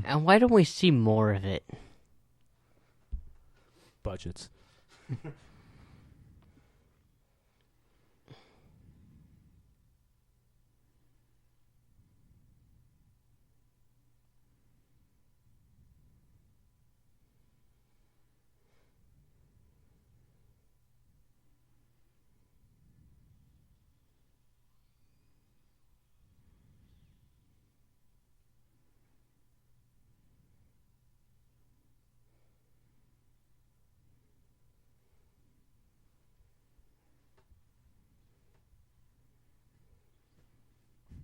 And why don't we see more of it? Budgets.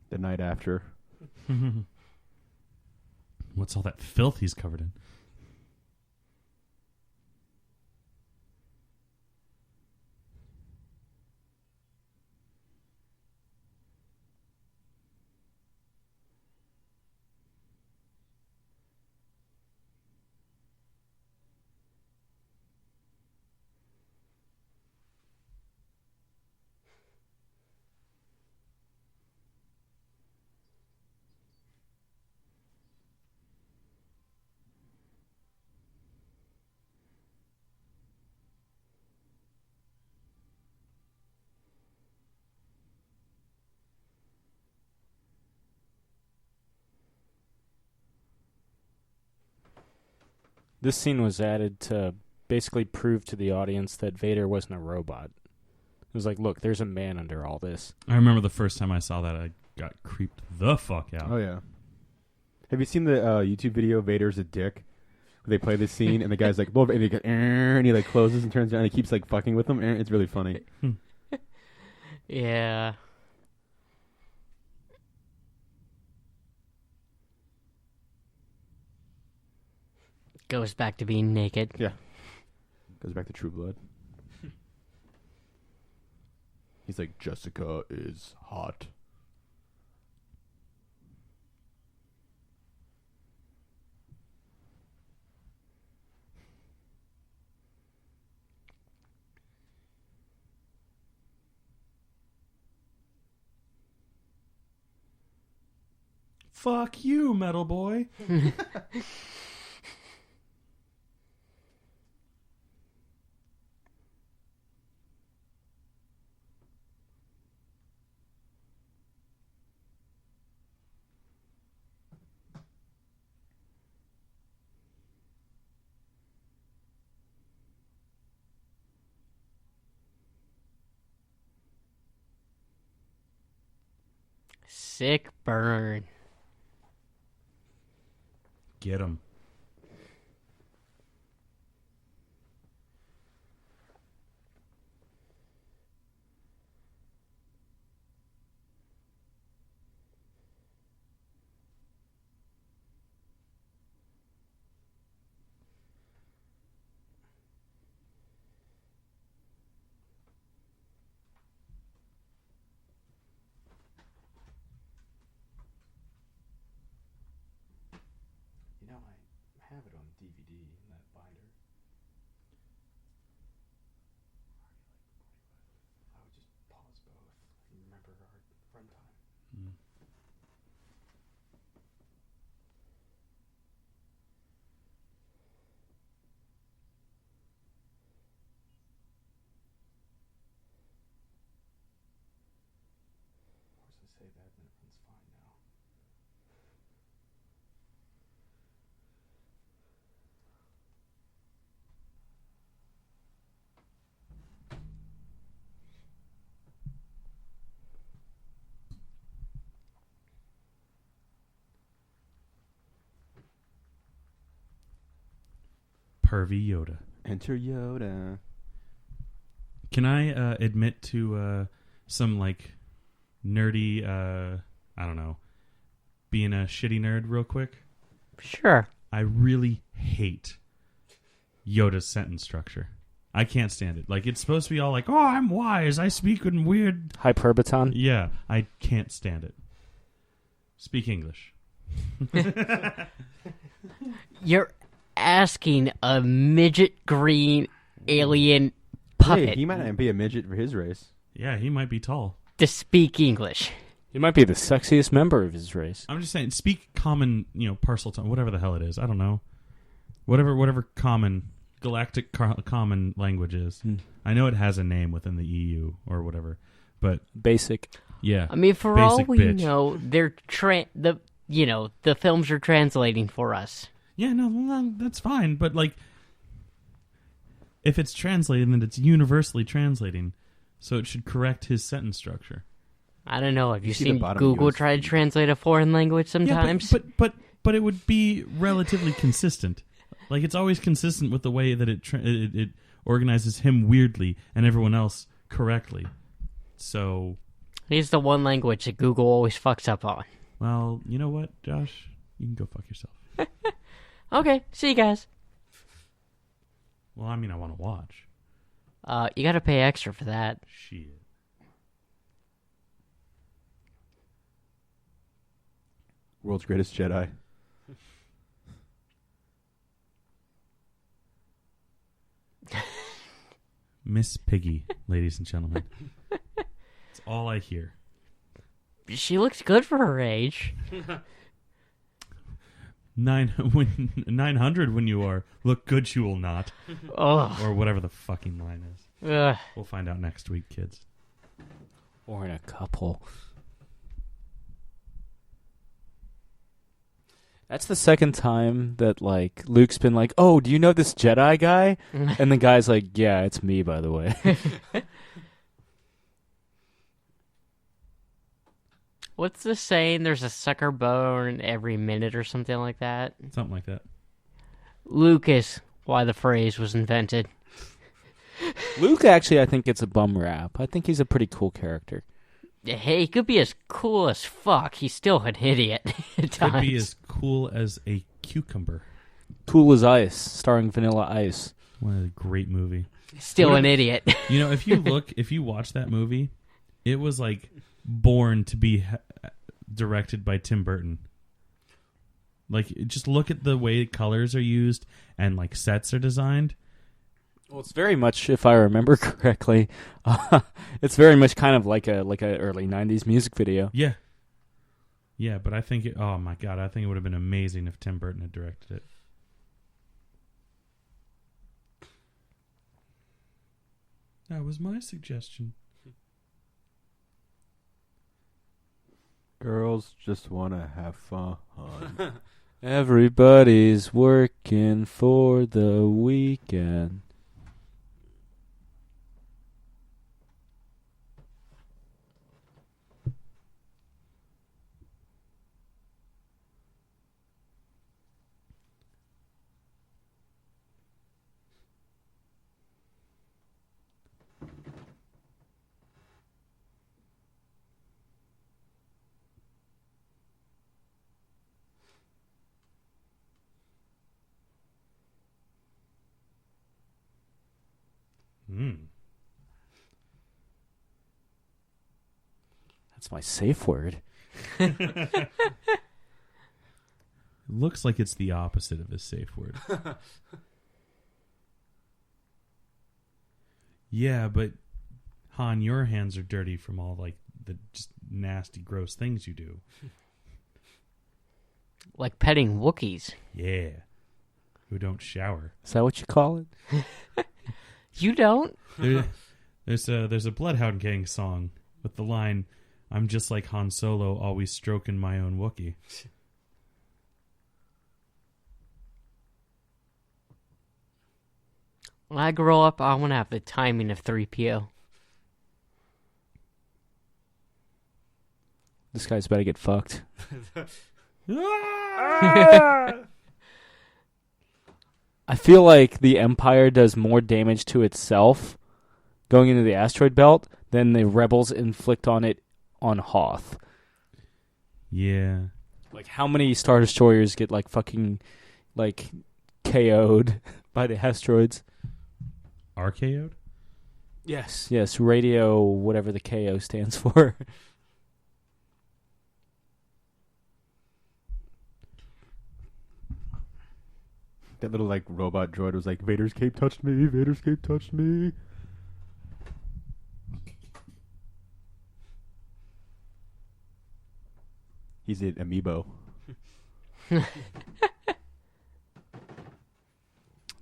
The night after. What's all that filth he's covered in? This scene was added to basically prove to the audience that Vader wasn't a robot. It was like, look, there's a man under all this. I remember the first time I saw that, I got creeped the fuck out. Oh, yeah. Have you seen the YouTube video, Vader's a Dick? Where they play this scene, and the guy's like, and he goes, and he like closes and turns around, and he keeps like fucking with him. It's really funny. Yeah. Goes back to being naked. Yeah. Goes back to True Blood. He's like, Jessica is hot. Fuck you, metal boy. Sick burn. Get him. You know, I have it on DVD in that binder. I would just pause both and remember our runtime. Of course, I say that and it runs fine now. Pervy Yoda. Enter Yoda. Can I admit to some like nerdy, I don't know, being a shitty nerd real quick? Sure. I really hate Yoda's sentence structure. I can't stand it. Like, it's supposed to be all like, oh, I'm wise, I speak in weird... Hyperbaton? Yeah, I can't stand it. Speak English. You're asking a midget green alien puppet Hey, he might not be a midget for his race. Yeah, he might be tall. to speak English. He might be the sexiest member of his race. I'm just saying, speak common, parcel tongue, whatever the hell it is. I don't know. Whatever common, galactic common language is. I know it has a name within the EU or whatever, but Basic. yeah. I mean, for Basic all we bitch. know, they're the films are translating for us. Yeah, no, that's fine. But like, if it's translated, then it's universally translating, so it should correct his sentence structure. I don't know. Have you see the seen bottom Google US try to translate a foreign language sometimes? Yeah, but it would be relatively consistent. Like, it's always consistent with the way that it organizes him weirdly and everyone else correctly. So, He's the one language that Google always fucks up on. well, you know what, Josh? You can go fuck yourself. Okay, see you guys. Well, I mean, I want to watch. You gotta pay extra for that. Shit. World's Greatest Jedi. Miss Piggy, ladies and gentlemen. That's all I hear. She looks good for her age. 900 when you are. Look good you will not. Ugh. Or whatever the fucking line is. Ugh. We'll find out next week, kids. Or in a couple. That's the second time that, like, Luke's been like, oh, do you know this Jedi guy? And the guy's like, yeah, it's me, by the way. What's the saying? There's a sucker bone every minute or something like that. Something like that. Lucas, why the phrase was invented. Luke, actually, I think gets a bum rap. I think he's a pretty cool character. Hey, he could be as cool as fuck. He's still an idiot at times. Could be as cool as a cucumber. Cool as Ice, starring Vanilla Ice. What a great movie. Still an idiot. You know, if you watch that movie, it was like born to be directed by Tim Burton. Like, just look at the way colors are used and like sets are designed. Well, it's very much, if I remember correctly, it's very much kind of like a early '90s music video. Yeah, yeah, but I think oh my god, I think it would have been amazing if Tim Burton had directed it. That was my suggestion. Girls just want to have fun. Everybody's working for the weekend. That's my safe word. It looks like it's the opposite of a safe word. Yeah, but Han, your hands are dirty from all like the just nasty, gross things you do. Like petting Wookiees. Yeah, who don't shower. Is that what you call it? You don't? There's a Bloodhound Gang song with the line, "I'm just like Han Solo, always stroking my own Wookiee." When I grow up, I want to have the timing of 3PO. This guy's about to get fucked. I feel like the Empire does more damage to itself going into the asteroid belt than the rebels inflict on it on Hoth. Yeah. Like, how many Star Destroyers get, like, fucking, like, KO'd by the asteroids? RKO'd? Yes. Yes, radio, whatever the KO stands for. That little like robot droid was like, Vader's cape touched me, Vader's cape touched me. He's an amiibo.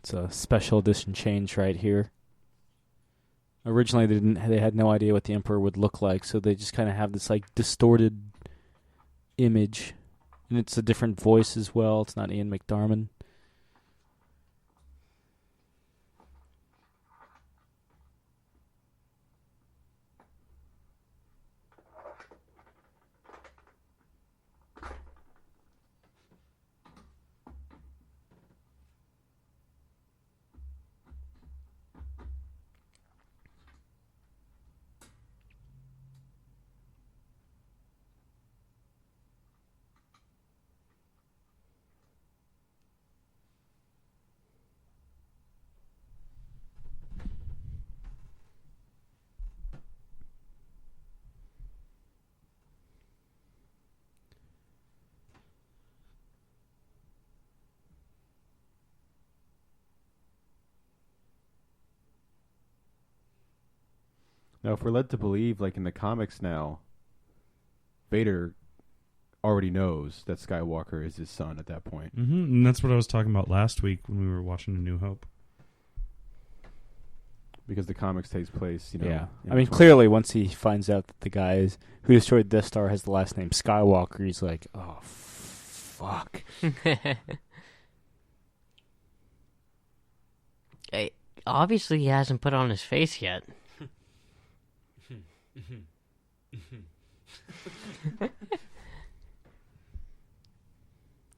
It's a special edition change right here. Originally, they had no idea what the Emperor would look like, so they just kind of have this like distorted image, and it's a different voice as well. It's not Ian McDiarmid. Now, if we're led to believe, like in the comics now, Vader already knows that Skywalker is his son at that point. Mm-hmm. And that's what I was talking about last week when we were watching A New Hope. Because the comics takes place, you know. Yeah. I mean, clearly, once he finds out that the guy who destroyed Death Star has the last name Skywalker, he's like, oh, fuck. Obviously, he hasn't put on his face yet.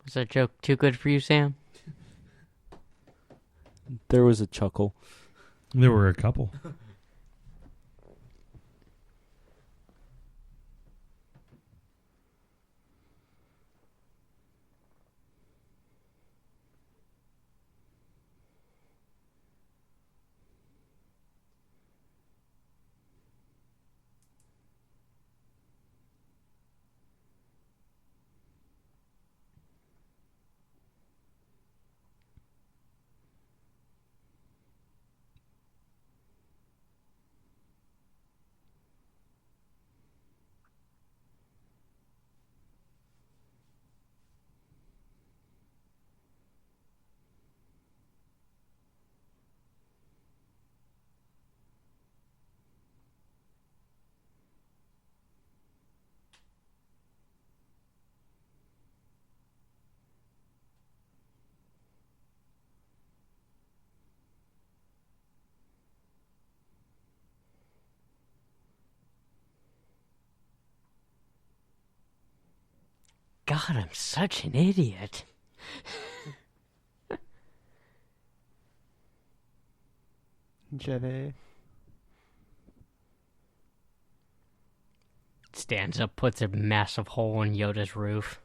Was that joke too good for you, Sam? There was a chuckle. There were a couple. God, I'm such an idiot. Jedi. Stands up, puts a massive hole in Yoda's roof.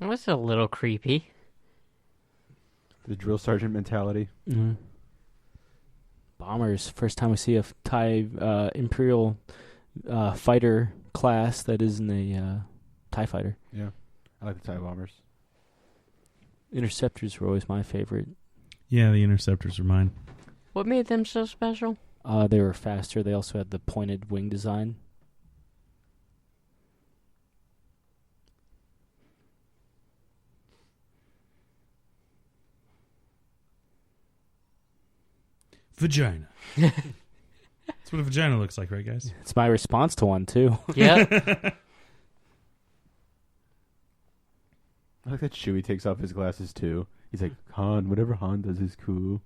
That's a little creepy. The drill sergeant mentality. Mm-hmm. Bombers. First time we see a TIE Imperial fighter class that isn't a TIE fighter. Yeah. I like the TIE bombers. Interceptors were always my favorite. Yeah, the Interceptors are mine. What made them so special? They were faster. They also had the pointed wing design. Vagina. That's what a vagina looks like, right, guys? It's my response to one, too. Yep. I like that Chewie takes off his glasses too. He's like, Han, whatever Han does is cool.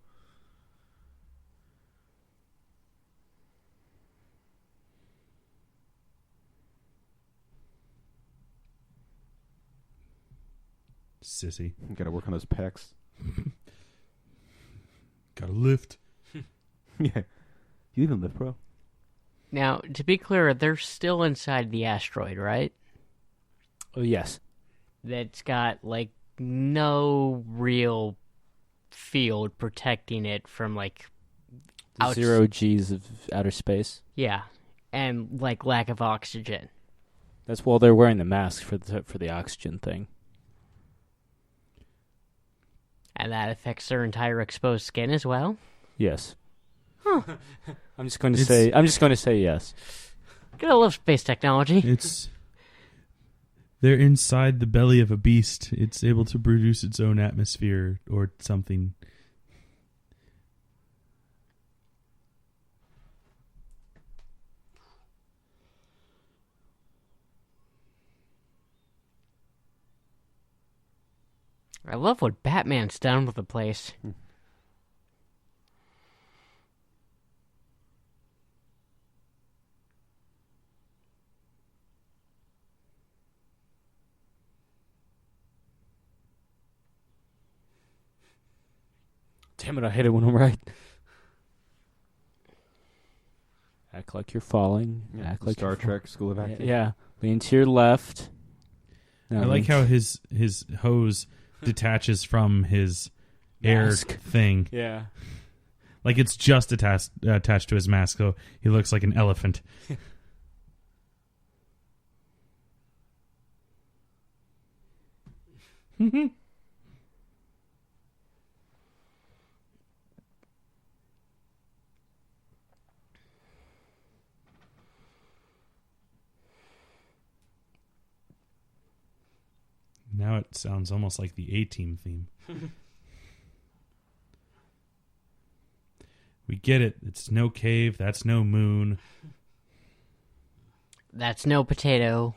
Sissy. You gotta work on those pecs. Gotta lift. Yeah. You even lift, bro? Now, to be clear, they're still inside the asteroid, right? Oh, yes. That's got, like, no real field protecting it from, like... The 0 Gs of outer space. Yeah, and, like, lack of oxygen. That's while they're wearing the mask for the oxygen thing. And that affects their entire exposed skin as well? Yes. Huh. I'm just going to say yes. Gotta love space technology. They're inside the belly of a beast. It's able to produce its own atmosphere or something. I love what Batman's done with the place. Damn it, I hit it when I'm right. Act like you're falling. Yeah, Act like Star you're Trek School of Acting. Yeah. Lean to your left. No, I like how his hose detaches from his air Mask. thing. Yeah. Like it's just attached to his mask, so he looks like an elephant. Now it sounds almost like the A-Team theme. We get it. It's no cave. That's no moon. That's no potato.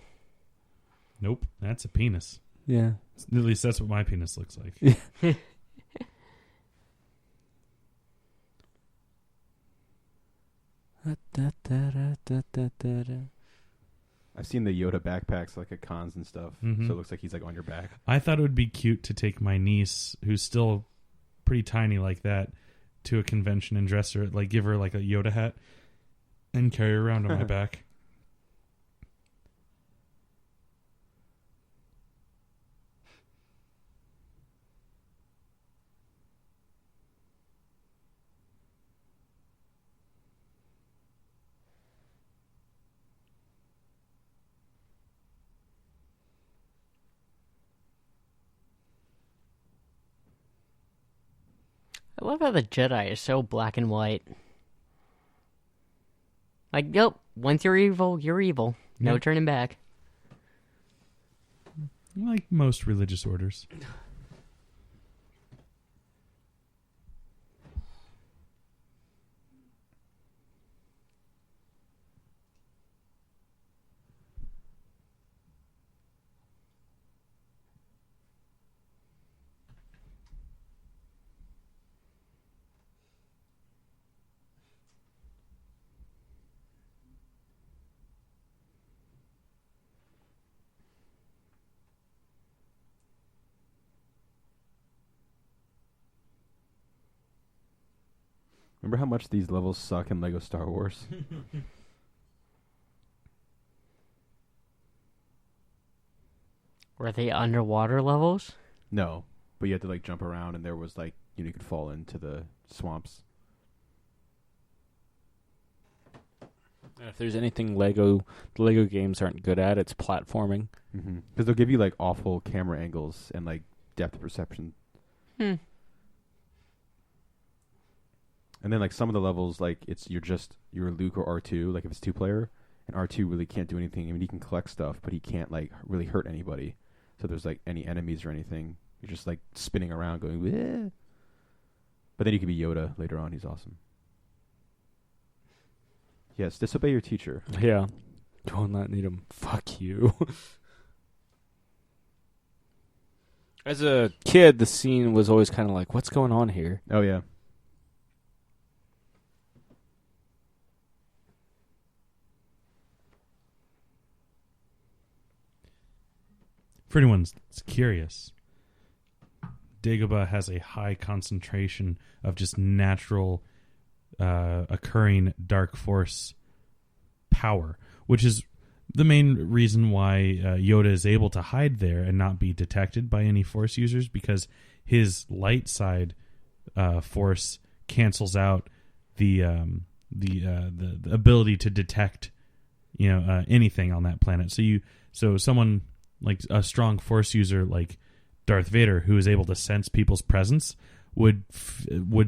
Nope. That's a penis. Yeah. At least that's what my penis looks like. I've seen the Yoda backpacks like at cons and stuff, Mhm. so it looks like he's like on your back. I thought it would be cute to take my niece, who's still pretty tiny like that, to a convention and dress her, like give her like a Yoda hat and carry her around on my back. I love how the Jedi is so black and white. Like, yep, once you're evil, you're evil. No Yeah. turning back. Like most religious orders. Remember how much these levels suck in Lego Star Wars? Were they underwater levels? No, but you had to like jump around, and there was like you could fall into the swamps. If there's anything the Lego games aren't good at, it's platforming. Because they'll give you like awful camera angles and like depth perception. And then like some of the levels, like you're Luke or R2, like if it's 2-player, and R2 really can't do anything. I mean, he can collect stuff, but he can't like really hurt anybody. So there's like any enemies or anything, you're just like spinning around going, "Bleh." But then you can be Yoda later on. He's awesome. Yes, disobey your teacher. Yeah. Don't not need him. Fuck you. As a kid, the scene was always kind of like, what's going on here? Oh yeah. For anyone that's curious, Dagobah has a high concentration of just natural occurring dark force power, which is the main reason why Yoda is able to hide there and not be detected by any force users, because his light side force cancels out the ability to detect anything on that planet. So someone like a strong force user like Darth Vader, who is able to sense people's presence, would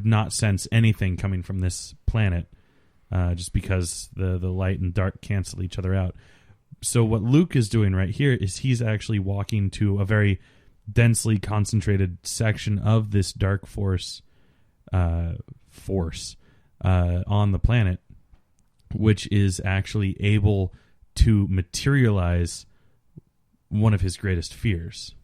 not sense anything coming from this planet, just because the light and dark cancel each other out. So what Luke is doing right here is he's actually walking to a very densely concentrated section of this dark force on the planet, which is actually able to materialize one of his greatest fears.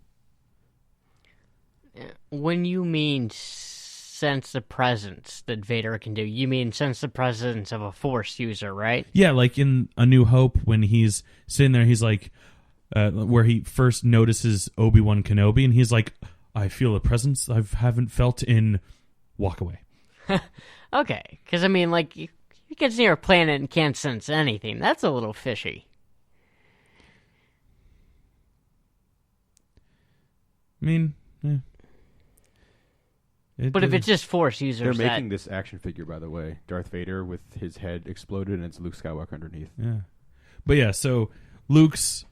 When you mean sense the presence that Vader can do, you mean sense the presence of a Force user, right? Yeah, like in A New Hope, when he's sitting there, he's like, where he first notices Obi-Wan Kenobi, and he's like, I feel a presence I haven't felt in... Walk away. Okay, because I mean, like, he gets near a planet and can't sense anything. That's a little fishy. I mean, yeah. But if it's just Force users, they're making this action figure, by the way, Darth Vader with his head exploded, and it's Luke Skywalker underneath. Yeah, but yeah. So Luke's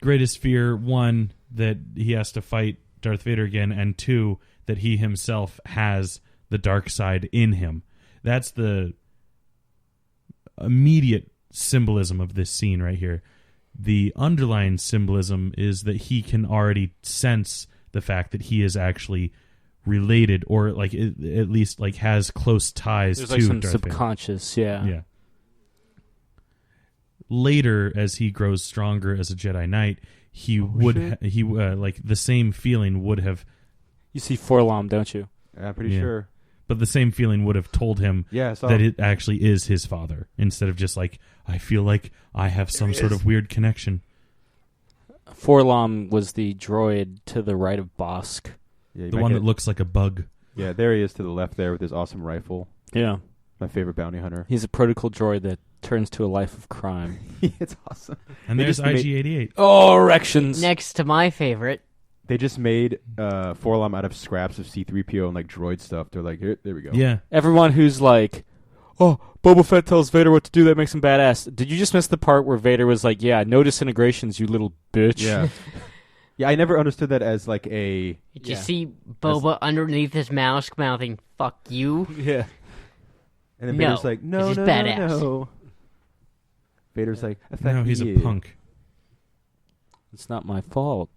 greatest fear: 1, that he has to fight Darth Vader again, and 2, that he himself has the dark side in him. That's the immediate symbolism of this scene right here. The underlying symbolism is that he can already sense the fact that he is actually related, or like at least like has close ties There's to like some Darth subconscious, Vader. Yeah. Later, as he grows stronger as a Jedi Knight, he like the same feeling would have. You see Forlom, don't you? I'm pretty sure. But the same feeling would have told him that it actually is his father, instead of just like, I feel like I have some sort of weird connection. Forlom was the droid to the right of Bosk. Yeah, the one that looks like a bug. Yeah, there he is to the left there with his awesome rifle. Yeah. My favorite bounty hunter. He's a protocol droid that turns to a life of crime. It's awesome. And there's IG-88. Oh, erections. Next to my favorite. They just made Forlom out of scraps of C-3PO and like droid stuff. They're like, here, there we go. Yeah. Everyone who's like, oh, Boba Fett tells Vader what to do, that makes him badass. Did you just miss the part where Vader was like, yeah, no disintegrations, you little bitch? Yeah. Yeah, I never understood that as like a... Did you see Boba underneath his mask mouthing, fuck you? Yeah. And then Vader's like, no, he's no, badass. no. Vader's like, No, he's you. a punk. It's not my fault.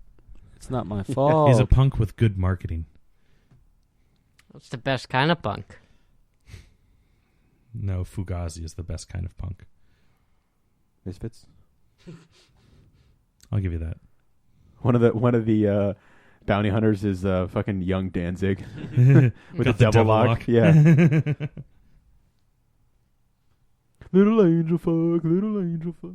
It's not my fault. He's a punk with good marketing. That's the best kind of punk. No, Fugazi is the best kind of punk. Misfits? I'll give you that. One of the bounty hunters is fucking young Danzig with Got a double lock. Yeah. Little angel fuck, little angel fuck.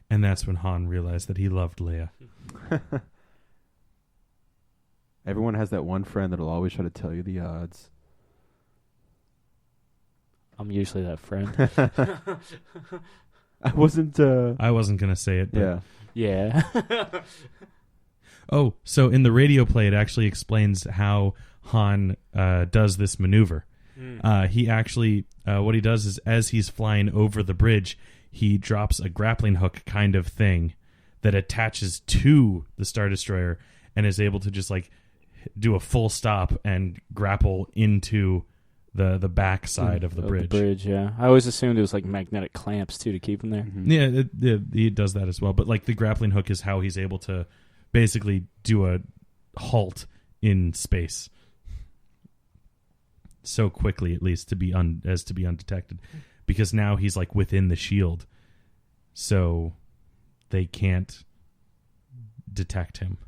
And that's when Han realized that he loved Leia. Everyone has that one friend that'll always try to tell you the odds. I'm usually that friend. I wasn't going to say it. But yeah. Oh, so in the radio play, it actually explains how Han does this maneuver. He actually, what he does is, as he's flying over the bridge, he drops a grappling hook kind of thing that attaches to the Star Destroyer and is able to just like do a full stop and grapple into the back side of the bridge. The bridge, yeah. I always assumed it was like magnetic clamps too to keep him there. Yeah, he does that as well. But like the grappling hook is how he's able to basically do a halt in space so quickly, at least to be undetected, because now he's like within the shield, so they can't detect him.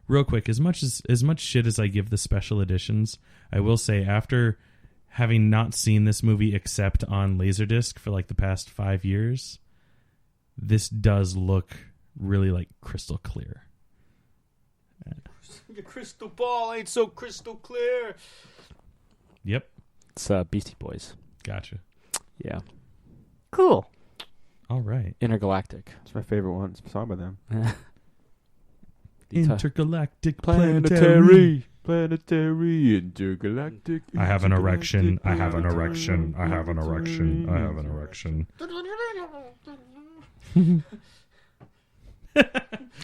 Real quick, as much shit as I give the special editions, I will say after having not seen this movie except on Laserdisc for like the past 5 years, this does look really like crystal clear. Your crystal ball ain't so crystal clear. Yep. It's Beastie Boys. Gotcha. Yeah. Cool. All right. Intergalactic. It's my favorite one. It's a song by them. Intergalactic Planetary, intergalactic. I have an erection. I have an erection. I have an erection. I have an erection.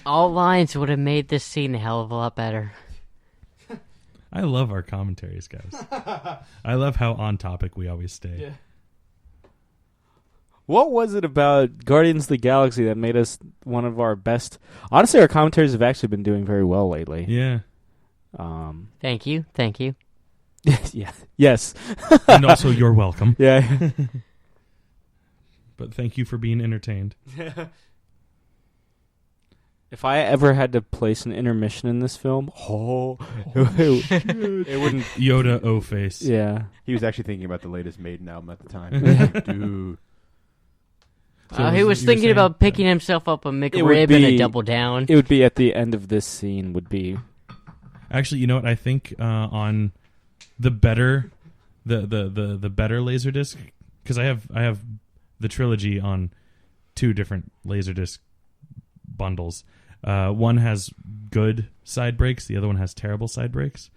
All lines would have made this scene a hell of a lot better. I love our commentaries, guys. I love how on topic we always stay. Yeah. What was it about Guardians of the Galaxy that made us one of our best? Honestly, our commentaries have actually been doing very well lately. Yeah. Thank you. Yeah. Yes. And also, you're welcome. Yeah. But thank you for being entertained. If I ever had to place an intermission in this film, it wouldn't. Yoda O-face. Yeah. He was actually thinking about the latest Maiden album at the time. Like, dude. So he was thinking about picking himself up a McRib and a double down. It would be at the end of this scene. Would be. Actually, you know what? I think on the better, the better Laserdisc, because I have the trilogy on 2 different Laserdisc bundles. One has good side breaks. The other one has terrible side breaks.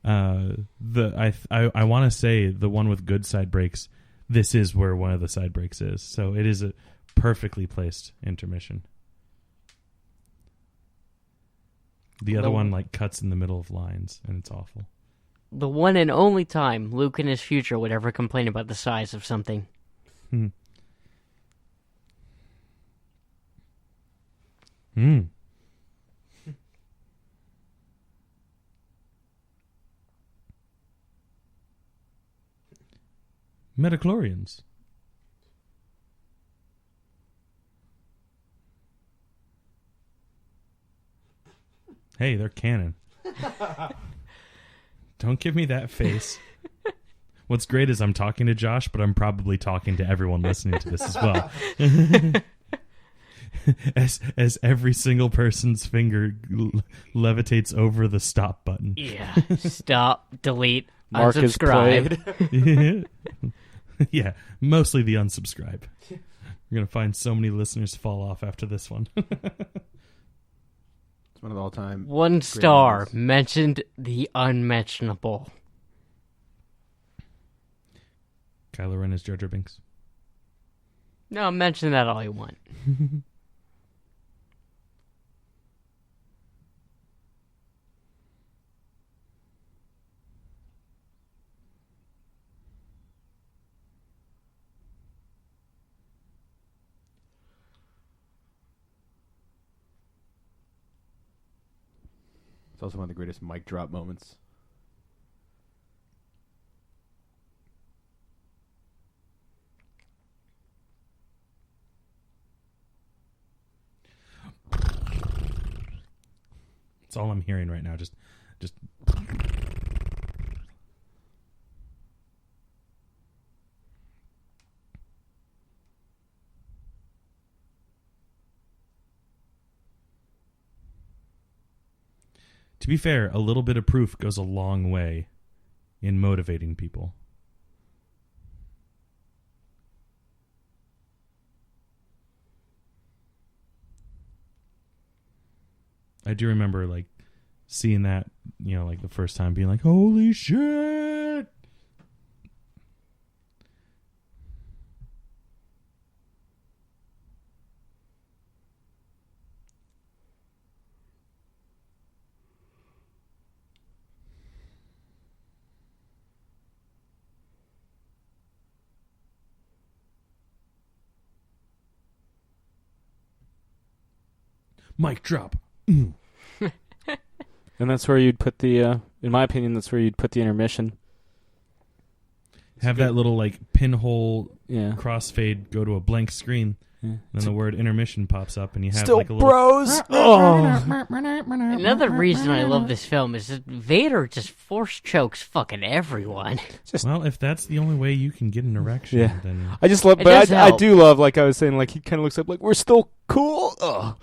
I want to say the one with good side breaks. This is where one of the side breaks is. So it is a perfectly placed intermission. The other one like cuts in the middle of lines, and it's awful. The one and only time Luke in his future would ever complain about the size of something. Metachlorians. Hey, they're canon. Don't give me that face. What's great is I'm talking to Josh, but I'm probably talking to everyone listening to this as well. as every single person's finger levitates over the stop button. Yeah. Stop, delete, Mark is unsubscribe. Yeah, mostly the unsubscribe. We're going to find so many listeners fall off after this one. It's one of the all-time. 1 star. ones. Mentioned the unmentionable. Kylo Ren is Jar Jar Binks. No, mention that all you want. It's also one of the greatest mic drop moments. That's all I'm hearing right now. Just. To be fair, a little bit of proof goes a long way in motivating people. I do remember, like, seeing that, you know, like, the first time being like, holy shit! Mic drop. And that's where you'd put the, in my opinion, that's where you'd put the intermission. Have that little like pinhole Yeah. crossfade go to a blank screen. Yeah. Then the word intermission pops up, and you have Still like a little. bros. Oh. Another reason I love this film is that Vader just force chokes fucking everyone. Well, if that's the only way you can get an erection, Yeah. then I just love, It but does I help. do love, like I was saying, like he kind of looks up like, we're still cool. Ugh.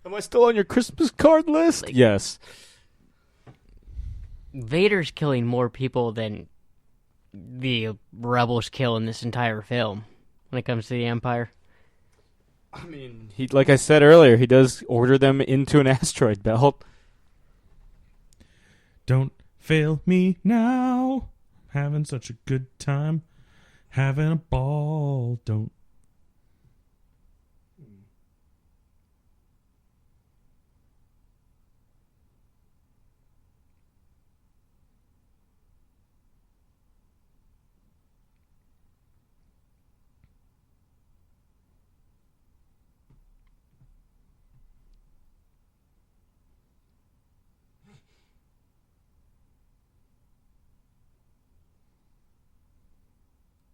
Am I still on your Christmas card list? Like- Yes. Vader's killing more people than the rebels kill in this entire film when it comes to the Empire. I mean, he, like I said earlier, he does order them into an asteroid belt. don't fail me now. Having such a good time, having a ball. Don't.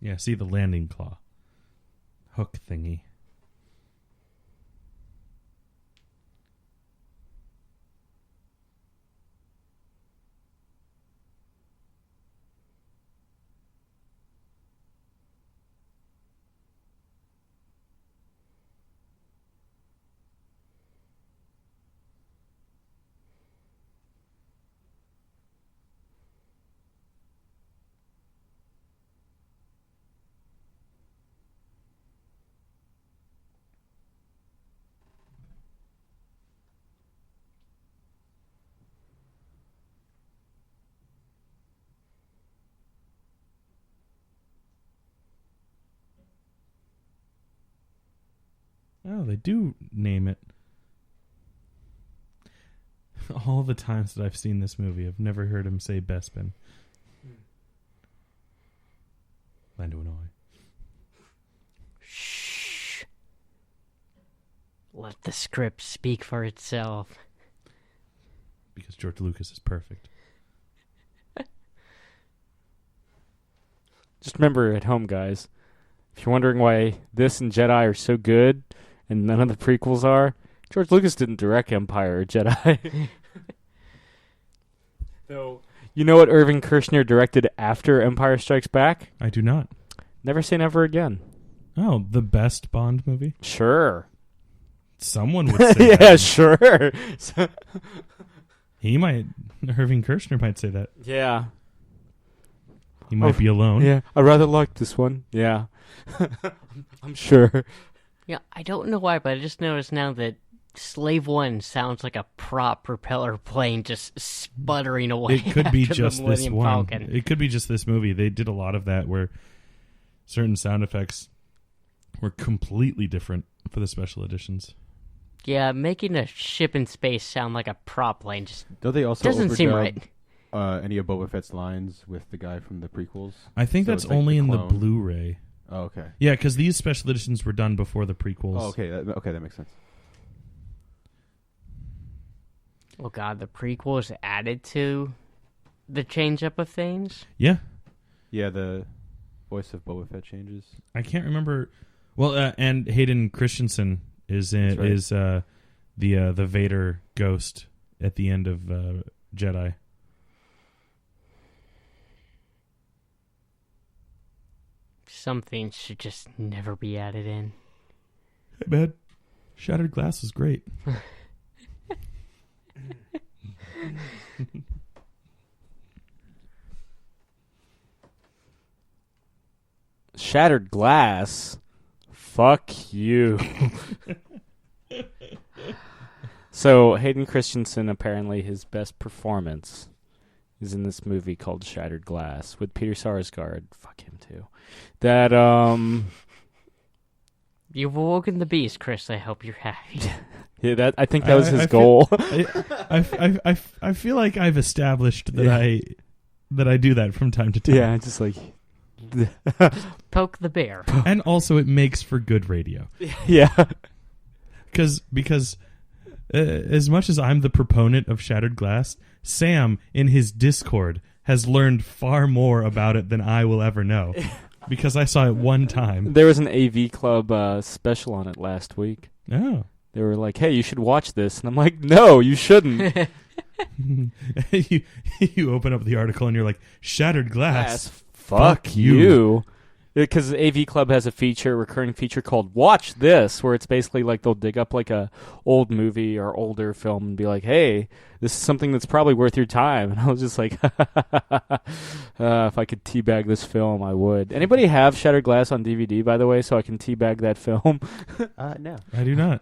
Yeah, see the landing claw. Hook thingy. Oh, they do name it. All the times that I've seen this movie, I've never heard him say Bespin. Lando and I. Shh. Let the script speak for itself. Because George Lucas is perfect. Just remember at home, guys, if you're wondering why this and Jedi are so good and none of the prequels are, George Lucas didn't direct Empire or Jedi. Though, you know what Irving Kershner directed after Empire Strikes Back? I do not. Never Say Never Again. Oh, the best Bond movie? Sure. Someone would say Yeah, that. sure. He might. Irving Kershner might say that. Yeah. He might be alone. Yeah, I rather like this one. Yeah. I'm sure. Yeah, I don't know why, but I just noticed now that Slave One sounds like a prop propeller plane just sputtering away. It could be after the just this Millennium one. Falcon. It could be just this movie. They did a lot of that where certain sound effects were completely different for the special editions. Yeah, making a ship in space sound like a prop plane just Don't they also doesn't seem overdub, right. any of Boba Fett's lines with the guy from the prequels? I think So that's it's like only the in the clone. Blu-ray. Oh, okay. Yeah, because these special editions were done before the prequels. Oh, okay. Okay, that makes sense. Oh god, the prequels added to the change up of things? Yeah, Yeah, the voice of Boba Fett changes. I can't remember. Well, and Hayden Christensen is That's right. is the Vader ghost at the end of Jedi. Some things should just never be added in. Hey, man, Shattered Glass is great. Shattered Glass. Fuck you. So, Hayden Christensen, apparently his best performance is in this movie called Shattered Glass with Peter Sarsgaard. Fuck him too. That, You've awoken the beast, Chris. I hope you're happy. yeah, I think that was his I goal. I feel like I've established that I do that from time to time. Yeah, just like, Poke the bear. And also it makes for good radio. yeah. Because as much as I'm the proponent of Shattered Glass, Sam in his Discord has learned far more about it than I will ever know because I saw it one time. There was an AV Club special on it last week. Oh. They were like, "Hey, you should watch this," and I'm like, "No, you shouldn't." you open up the article and you're like, Shattered Glass. Fuck you. Because AV Club has a recurring feature called Watch This, where it's basically like they'll dig up like a old movie or older film and be like, "Hey, this is something that's probably worth your time." And I was just like, if I could teabag this film, I would. Anybody have Shattered Glass on DVD, by the way, so I can teabag that film? No. I do not.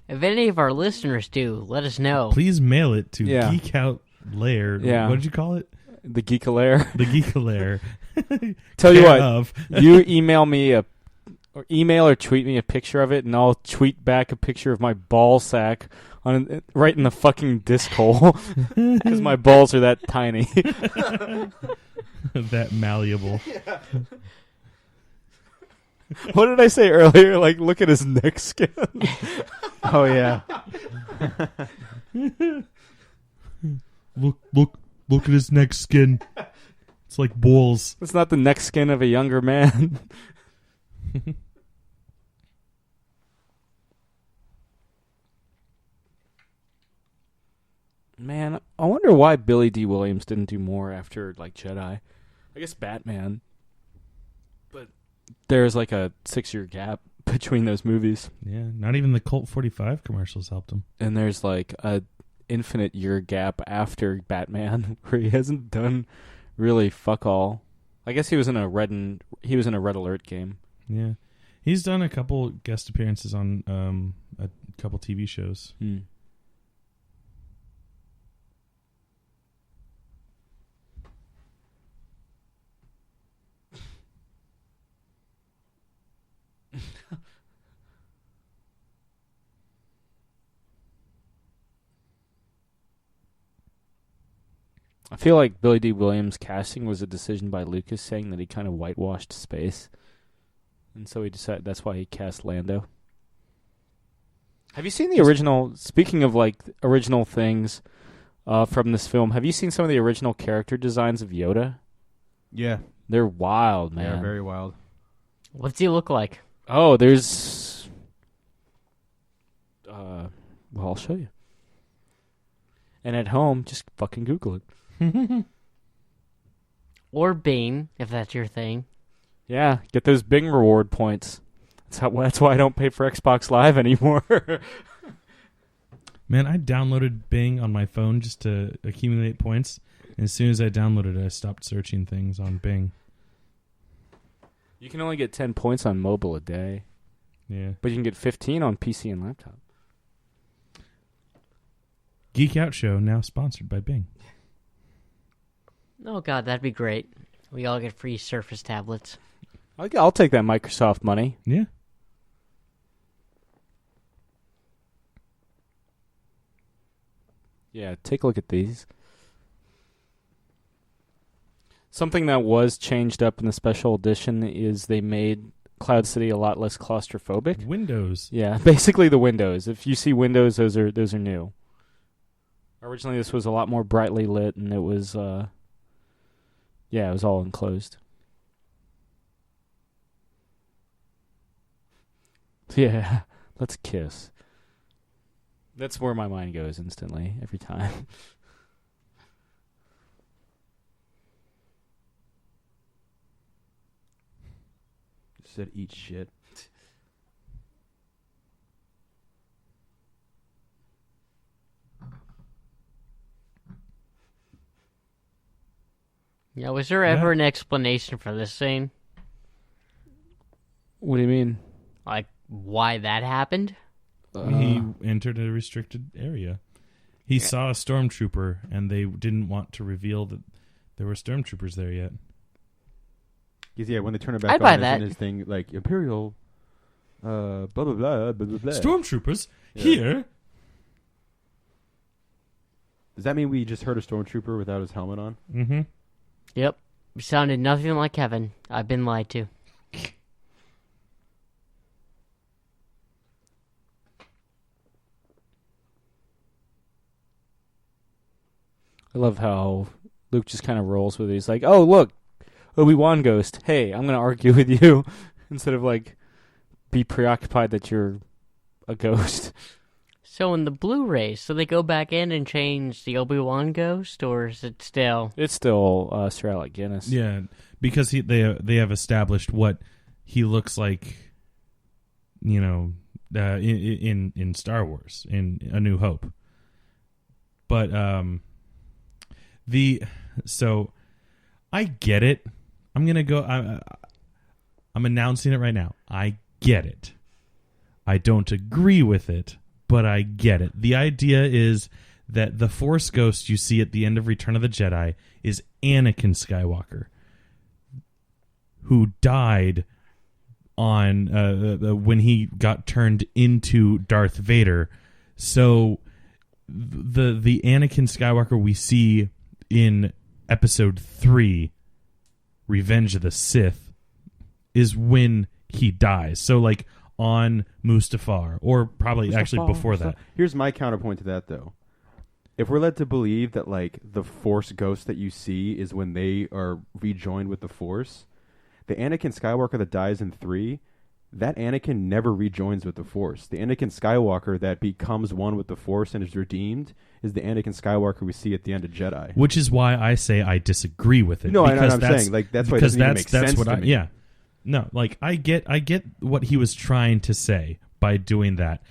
If any of our listeners do, let us know. Please mail it to Geek Out Lair. Yeah. What did you call it? The Geek-a-lair. The Geek-a-lair. Tell you what, you email me or tweet me a picture of it, and I'll tweet back a picture of my ball sack right in the fucking disc hole because my balls are that tiny. That malleable. Yeah. What did I say earlier? Like, look at his neck skin. Oh yeah. Look at his neck skin. It's like balls. It's not the neck skin of a younger man. Man, I wonder why Billy D. Williams didn't do more after, like, Jedi. I guess Batman. But there's, like, a 6-year gap between those movies. Yeah, not even the Colt 45 commercials helped him. And there's, like, a infinite year gap after Batman where he hasn't done really fuck all. I guess he was in a Red Alert game. Yeah. He's done a couple guest appearances on a couple TV shows. I feel like Billy D. Williams' casting was a decision by Lucas, saying that he kind of whitewashed space. And so he decided that's why he cast Lando. Have you seen the original, speaking of like original things from this film, have you seen some of the original character designs of Yoda? Yeah. They're wild, man. Yeah, very wild. What's he look like? Oh, there's... well, I'll show you. And at home, just fucking Google it. Or Bing, if that's your thing. Yeah, get those Bing reward points. That's why I don't pay for Xbox Live anymore. Man, I downloaded Bing on my phone just to accumulate points. And as soon as I downloaded it, I stopped searching things on Bing. You can only get 10 points on mobile a day. Yeah. But you can get 15 on PC and laptop. Geek Out Show, now sponsored by Bing. Oh, God, that'd be great. We all get free Surface tablets. I'll take that Microsoft money. Yeah. Yeah, take a look at these. Something that was changed up in the special edition is they made Cloud City a lot less claustrophobic. Windows. Yeah, basically the windows. If you see windows, those are new. Originally, this was a lot more brightly lit, and it was, it was all enclosed. Yeah, let's kiss. That's where my mind goes instantly, every time. Said eat shit. Yeah, was there ever an explanation for this scene? What do you mean? Like, why that happened? He entered a restricted area. He saw a stormtrooper, and they didn't want to reveal that there were stormtroopers there yet. Yeah, when they turn it back I'd buy on, that. isn't his thing like Imperial, blah blah blah blah blah blah. Stormtroopers Yeah. here. Does that mean we just heard a stormtrooper without his helmet on? Mm-hmm. Yep. You sounded nothing like Kevin. I've been lied to. I love how Luke just kind of rolls with it. He's like, "Oh, look, Obi-Wan ghost. Hey, I'm going to argue with you," instead of like be preoccupied that you're a ghost. So in the Blu-rays, so they go back in and change the Obi-Wan ghost, or is it still? It's still Sir Alec Guinness. Yeah, because they have established what he looks like, in Star Wars, in A New Hope. But so I get it. I'm gonna go. I'm announcing it right now. I get it. I don't agree with it, but I get it. The idea is that the Force ghost you see at the end of Return of the Jedi is Anakin Skywalker, who died on when he got turned into Darth Vader. So the Anakin Skywalker we see in Episode 3, Revenge of the Sith, is when he dies. So like on Mustafar, or probably actually before that. Here's my counterpoint to that, though. If we're led to believe that like the Force ghost that you see is when they are rejoined with the Force, the Anakin Skywalker that dies in 3, that Anakin never rejoins with the Force. The Anakin Skywalker that becomes one with the Force and is redeemed is the Anakin Skywalker we see at the end of Jedi. Which is why I say I disagree with it. No, I know what I'm saying. Like, that's why it doesn't even make sense to me. Yeah. No, like I get what he was trying to say by doing that.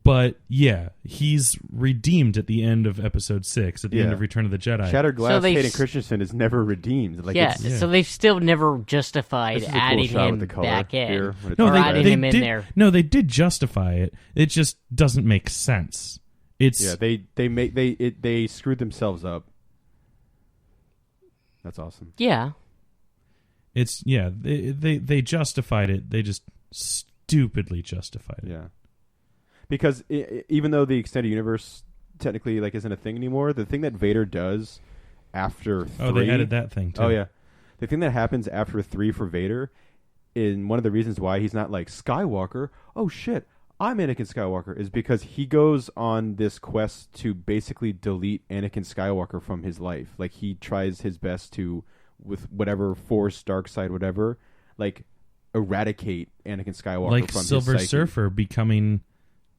But yeah, he's redeemed at the end of Episode 6, at the end of Return of the Jedi. Shattered Glass Hayden Christensen is never redeemed. Like, so they've still never justified adding him back in. Here, adding him in there. No, they did justify it. It just doesn't make sense. They screwed themselves up. That's awesome. Yeah. They justified it. They just stupidly justified it. Yeah. Because even though the extended universe technically like isn't a thing anymore, the thing that Vader does after 3... Oh, they added that thing too. Oh, yeah. The thing that happens after 3 for Vader, and one of the reasons why he's not like Skywalker, oh shit, I'm Anakin Skywalker, is because he goes on this quest to basically delete Anakin Skywalker from his life. Like, he tries his best to, with whatever Force, dark side, whatever, like, eradicate Anakin Skywalker like from Silver his psyche. Surfer becoming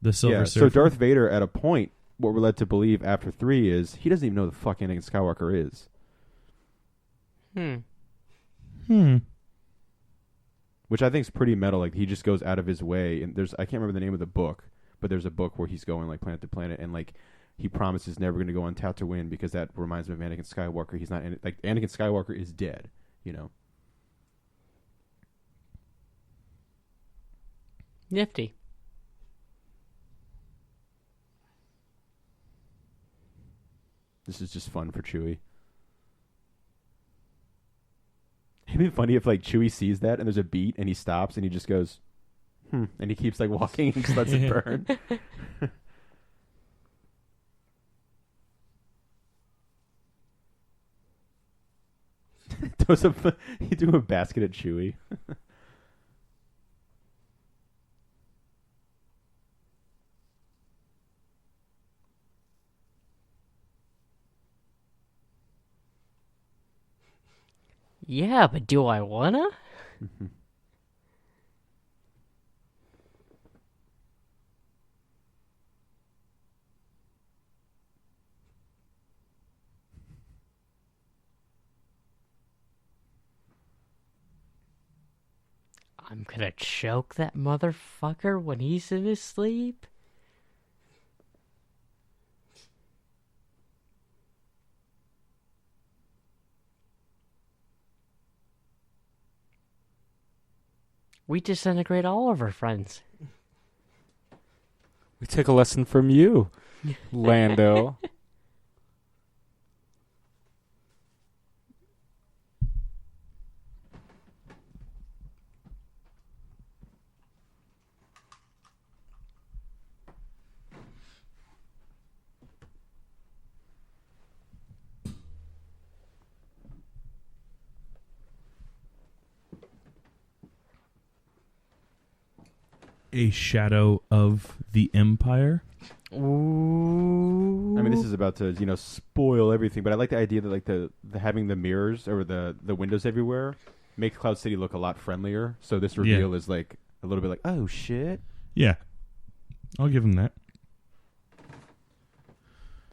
the Silver Surfer. So Darth Vader, at a point, what we're led to believe after 3 is he doesn't even know who the fuck Anakin Skywalker is. Which I think is pretty metal. Like, he just goes out of his way, and I can't remember the name of the book, but there's a book where he's going like planet to planet, and like he promises never going to go on Tatooine because that reminds him of Anakin Skywalker. He's not like Anakin Skywalker is dead, you know. Nifty. This is just fun for Chewie. It'd be funny if like Chewie sees that and there's a beat and he stops and he just goes, and he keeps like walking and just lets it burn. He threw a basket at Chewie. Yeah, but do I wanna? I'm gonna choke that motherfucker when he's in his sleep. We disintegrate all of our friends. We took a lesson from you, Lando. a shadow of the Empire. Ooh. I mean, this is about to spoil everything, but I like the idea that like the having the mirrors or the windows everywhere makes Cloud City look a lot friendlier. So this reveal is like a little bit like, oh shit. Yeah, I'll give him that.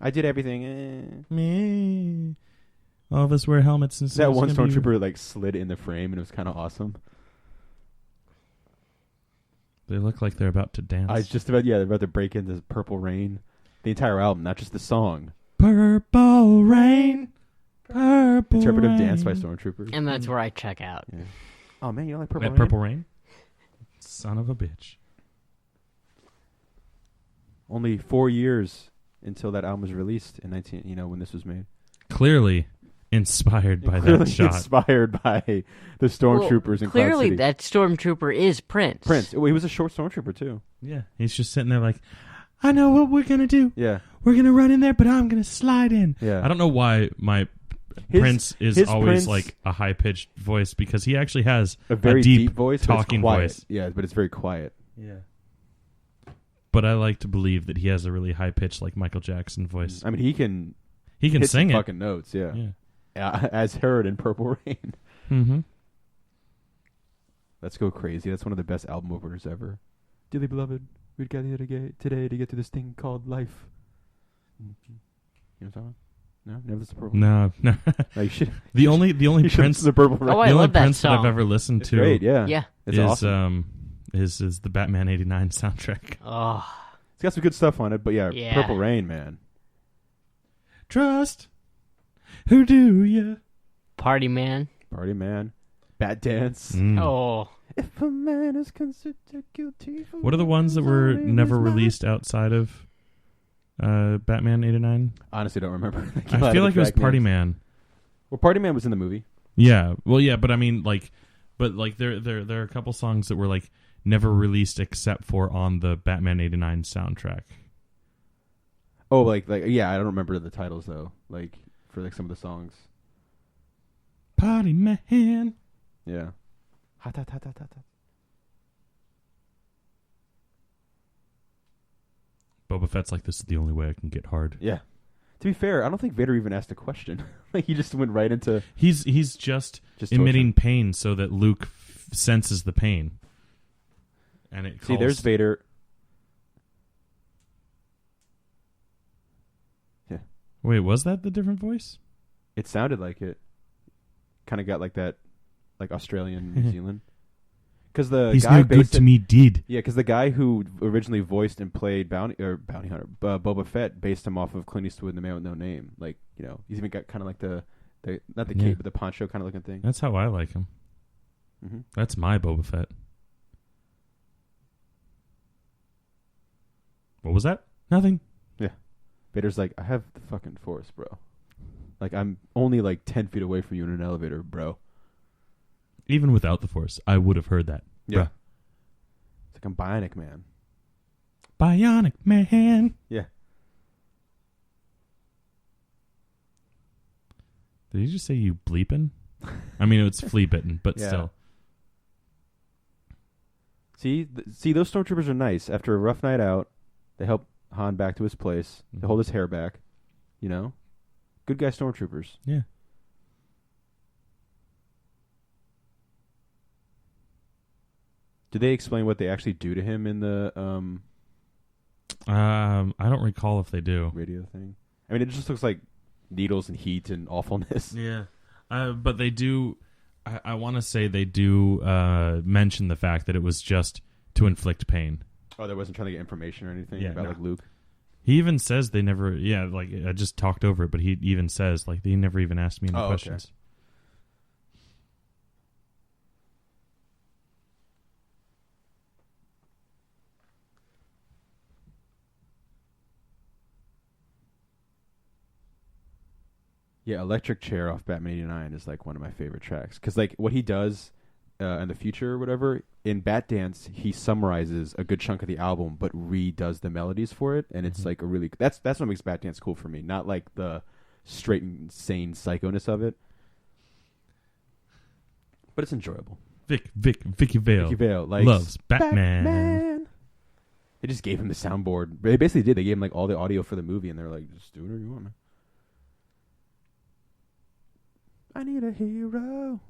I did everything. Me. All of us wear helmets. And That one stormtrooper like slid in the frame, and it was kind of awesome. They look like they're about to dance. I was just about they're about to break into Purple Rain, the entire album, not just the song. Purple Rain. Purple Interpretive Rain. dance by stormtroopers. And that's where I check out. Yeah. Oh man, you don't like Purple Rain? Purple Rain? Son of a bitch. Only 4 years until that album was released in when this was made. Clearly inspired by Clearly that shot. inspired by the stormtroopers in Cloud clearly, City. that stormtrooper is Prince. He was a short stormtrooper too. Yeah, he's just sitting there like, I know what we're gonna do. Yeah, We're gonna run in there, but I'm gonna slide in. yeah. I don't know why my Prince is his always Prince- like a high pitched voice, because he actually has a very deep voice, talking but it's quiet. voice. Yeah, but it's very quiet. Yeah. But I like to believe that he has a really high pitched like Michael Jackson voice. I mean, he can He hit sing some it. fucking notes. Yeah. Yeah. As heard in Purple Rain. Mm-hmm. Let's go crazy. That's one of the best album openers ever. Dearly beloved, we'd gather here today to get through this thing called life. Mm-hmm. You know what I'm talking about? No, never listened to Purple Rain. No. No, you should. The only You should Prince listen to Purple Rain. Oh, I the only love that Prince that I've song. ever listened It's to great. Yeah, Yeah. it's is awesome. is the Batman '89 soundtrack. Oh, It's got some good stuff on it, but Yeah. Purple Rain, man. Trust. Who do you? Party Man. Party Man. Bat Dance. Mm. Oh, If a man is considered guilty for What are the ones that were never released outside of Batman '89? Honestly, don't remember. I feel like it was Party Man. Well, Party Man was in the movie. Yeah, well, yeah, but I mean, there are a couple songs that were like never released except for on the Batman '89 soundtrack. Oh, yeah, I don't remember the titles though. Like for like some of the songs. Party Man. Yeah. Hot, hot, hot, hot, hot, hot. Boba Fett's like, this is the only way I can get hard. Yeah. To be fair, I don't think Vader even asked a question. Like he just went right into He's just just emitting pain so that Luke senses the pain. And it See, there's Vader. Yeah. Wait, was that the different voice? It sounded like it. Kind of got like that, like Australian, New Zealand. Because the He's guy no good to me, did. Yeah, because the guy who originally voiced and played Bounty Hunter, Boba Fett, based him off of Clint Eastwood in The Man with No Name. Like, he's even got kind of like the not the cape, but the poncho kind of looking thing. That's how I like him. Mm-hmm. That's my Boba Fett. What was that? Nothing. Yeah. Vader's like, I have the fucking Force, bro. Like, I'm only like 10 feet away from you in an elevator, bro. Even without the Force, I would have heard that. Yeah. Bruh. It's like I'm Bionic Man. Bionic Man. Yeah. Did he just say you bleeping? I mean, it's flea bitten, but Yeah. still. See, those stormtroopers are nice. After a rough night out, they help Han back to his place. They hold his hair back. Good guy stormtroopers. Yeah. Do they explain what they actually do to him in the I don't recall if they do. radio thing? I mean, it just looks like needles and heat and awfulness. Yeah. But they do. I want to say they do mention the fact that it was just to inflict pain. Oh, they wasn't trying to get information or anything Yeah, about no. like Luke. He even says they never. Yeah, like I just talked over it, but he even says like they never even asked me any questions. Okay. Yeah, Electric Chair off Batman '89 is like one of my favorite tracks because like what he does in the future or whatever in Bat Dance, he summarizes a good chunk of the album but redoes the melodies for it, and it's like a really that's what makes Bat Dance cool for me. Not like the straight insane psychoness of it, but it's enjoyable. Vicky Vale Vicky Vale likes loves Batman. They just gave him the soundboard. They basically did. They gave him like all the audio for the movie, and they're like, "Just do whatever you want, man." I need a hero.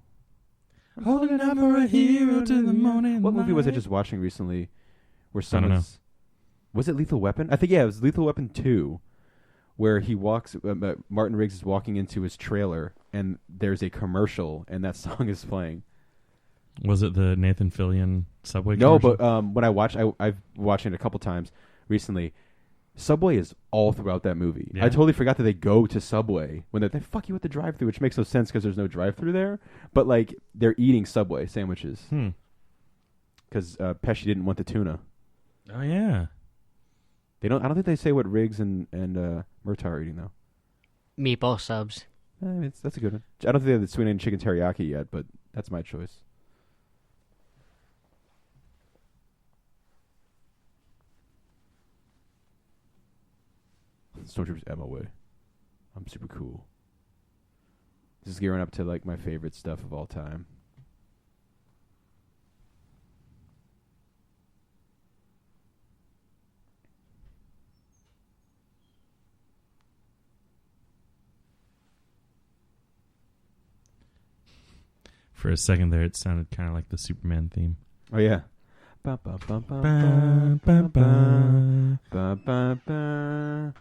I'm holding out for a hero to the morning. What movie was I just watching recently? Where someone's was it Lethal Weapon? I think it was Lethal Weapon 2, where he walks. Martin Riggs is walking into his trailer, and there's a commercial, and that song is playing. Was it the Nathan Fillion Subway No, commercial? but when I watched, I've watched it a couple times recently. Subway is all throughout that movie. Yeah. I totally forgot that they go to Subway when they fuck you with the drive-thru, which makes no sense because there's no drive-thru there. But like they're eating Subway sandwiches because Pesci didn't want the tuna. Oh yeah. They don't. I don't think they say what Riggs and Murtaugh are eating though. Meatball subs. That's a good one. I don't think they have the sweet onion chicken teriyaki yet, but that's my choice. Stormtroopers out my way. I'm super cool. This is gearing up to like my favorite stuff of all time. For a second there, it sounded kind of like the Superman theme. Oh yeah. Ba ba ba ba ba ba ba ba ba.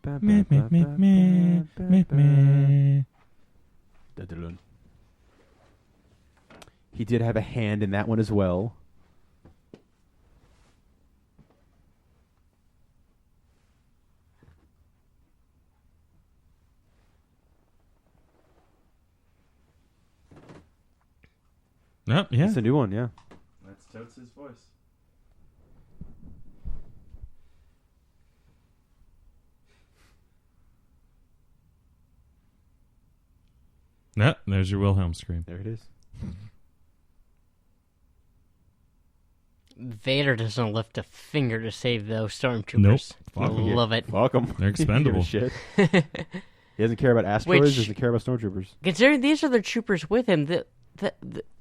Me, me, me, me, me, me. He did have a hand in that one as well. Oh, yeah. It's a new one, yeah. That's Totes' voice. Nope, there's your Wilhelm scream. There it is. Vader doesn't lift a finger to save those stormtroopers. Nope. I love it. Fuck them. They're expendable. Shit. He doesn't care about asteroids. Doesn't care about stormtroopers. Considering these are the troopers with him,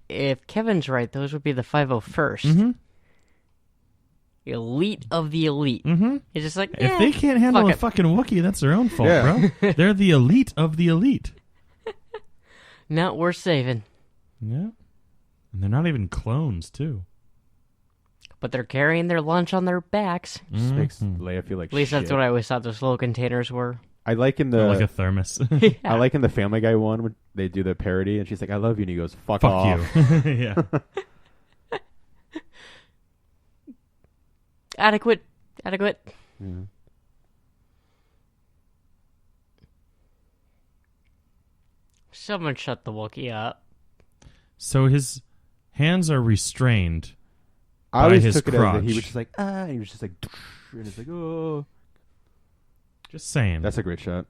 if Kevin's right, those would be the 501st. Mm-hmm. Elite of the elite. Mm-hmm. It's just like, If they can't handle a fucking Wookiee, that's their own fault, bro. They're the elite of the elite. Not worth saving. Yeah. And they're not even clones, too. But they're carrying their lunch on their backs. Just makes Leia feel like At least shit. that's what I always thought those little containers were. I like in the Like a thermos. Yeah. I like in the Family Guy one when they do the parody and she's like, "I love you," and he goes, "Fuck Fuck off." you. Yeah. Adequate. Yeah. Someone shut the Wookiee up. So his hands are restrained I by always his took it as crotch. that he was just like, and he was just like, and it's like, oh. Just saying. That's a great shot.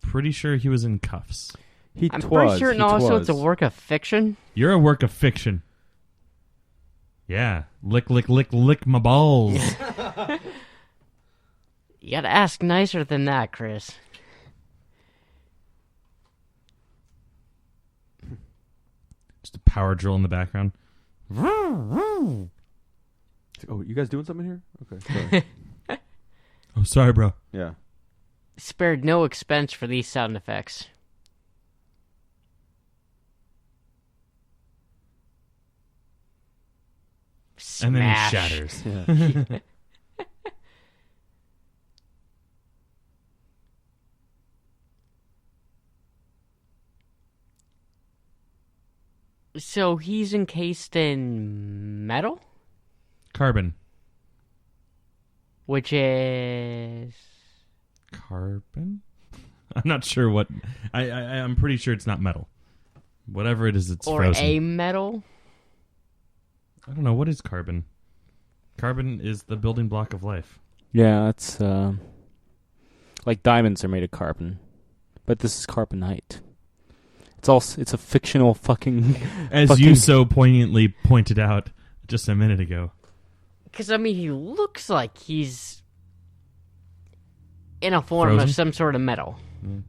Pretty sure he was in cuffs. I'm pretty certain also it's a work of fiction. You're a work of fiction. Yeah. Lick, lick, lick, lick my balls. You gotta ask nicer than that, Chris. Just a power drill in the background. It's like, oh, you guys doing something here? Okay, sorry. Oh, sorry, bro. Yeah. Spared no expense for these sound effects. And then he Smash. shatters. Yeah. So he's encased in metal? Carbon. Which is... Carbon? I'm not sure what... I'm pretty sure it's not metal. Whatever it is, it's or frozen. a metal? I don't know. What is carbon? Carbon is the building block of life. Yeah, it's like diamonds are made of carbon, but this is carbonite. It's a fictional fucking. As you so poignantly pointed out just a minute ago. Because, I mean, he looks like he's in a form Frozen? of some sort of metal. Mm.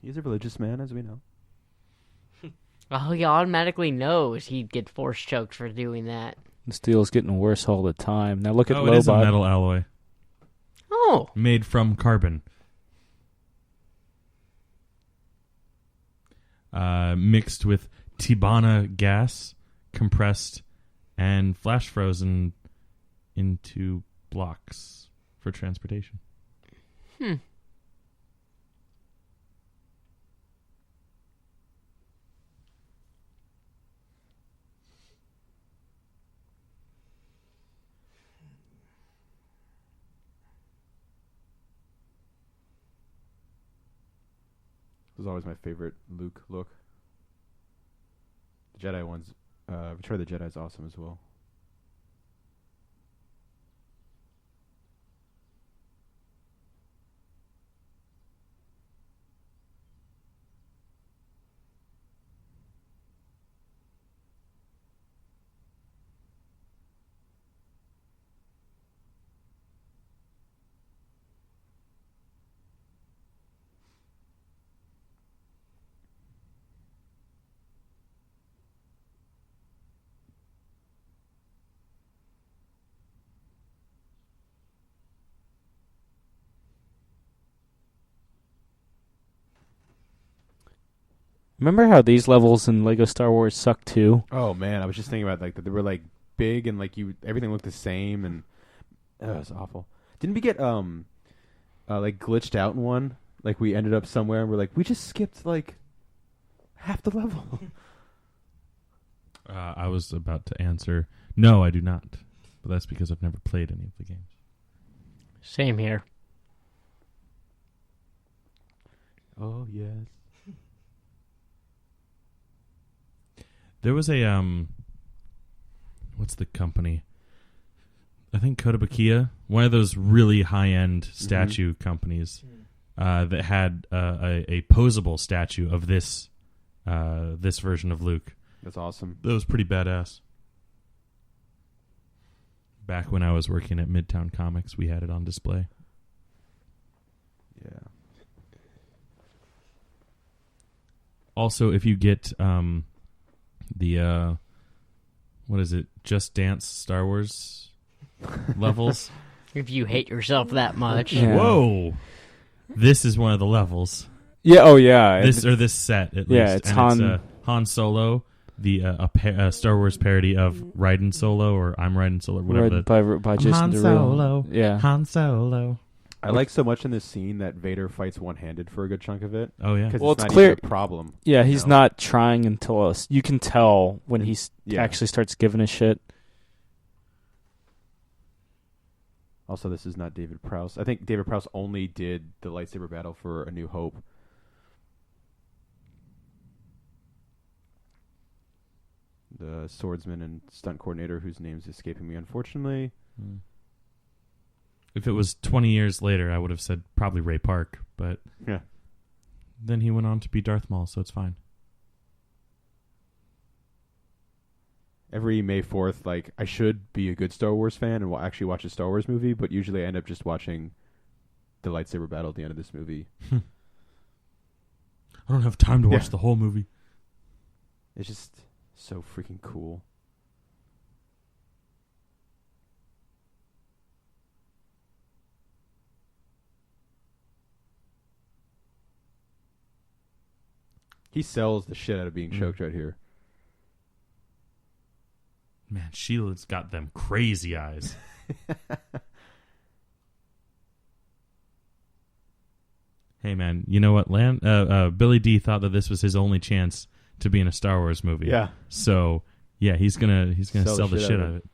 He's a religious man, as we know. Oh, he automatically knows he'd get force choked for doing that. The steel's getting worse all the time. Now look at it is a Lobot. metal alloy. Oh. Made from carbon. Mixed with Tibana gas, compressed, and flash frozen into blocks for transportation. Was always my favorite Luke look. The Jedi ones, Return of the Jedi is awesome as well. Remember how these levels in Lego Star Wars suck too? Oh man, I was just thinking about like that they were like big and like everything looked the same and it was awful. Didn't we get like glitched out in one? Like we ended up somewhere and we're like we just skipped like half the level. I was about to answer, no, I do not. But that's because I've never played any of the games. Same here. Oh yes. There was a what's the company? I think Kotobukiya, one of those really high-end statue companies that had a posable statue of this version of Luke. That's awesome. That was pretty badass. Back when I was working at Midtown Comics, we had it on display. Yeah. Also, if you get the what is it? Just Dance Star Wars levels. If you hate yourself that much. Yeah. Whoa! This is one of the levels. Yeah. Oh yeah. This set at least. Yeah, it's and Han. It's, Han Solo, the a Star Wars parody of Riding Solo or I'm Riding Solo, or whatever. by Jason Han Derulo. Solo. Yeah. Han Solo. I like so much in this scene that Vader fights one-handed for a good chunk of it. Oh yeah. Because Well, it's it's not clear- even a problem. Yeah, he's you know? not trying until you can tell when he Yeah. actually starts giving a shit. Also, this is not David Prowse. I think David Prowse only did the lightsaber battle for A New Hope. The swordsman and stunt coordinator whose name's escaping me, unfortunately. If it was 20 years later, I would have said probably Ray Park, but Yeah. then he went on to be Darth Maul, so it's fine. Every May 4th, like, I should be a good Star Wars fan and will actually watch a Star Wars movie, but usually I end up just watching the lightsaber battle at the end of this movie. I don't have time to watch Yeah. the whole movie. It's just so freaking cool. He sells the shit out of being choked right here. Man, Sheila's got them crazy eyes. Hey, man, you know what? Billy D thought that this was his only chance to be in a Star Wars movie. Yeah. So, yeah, he's gonna sell the shit out of it.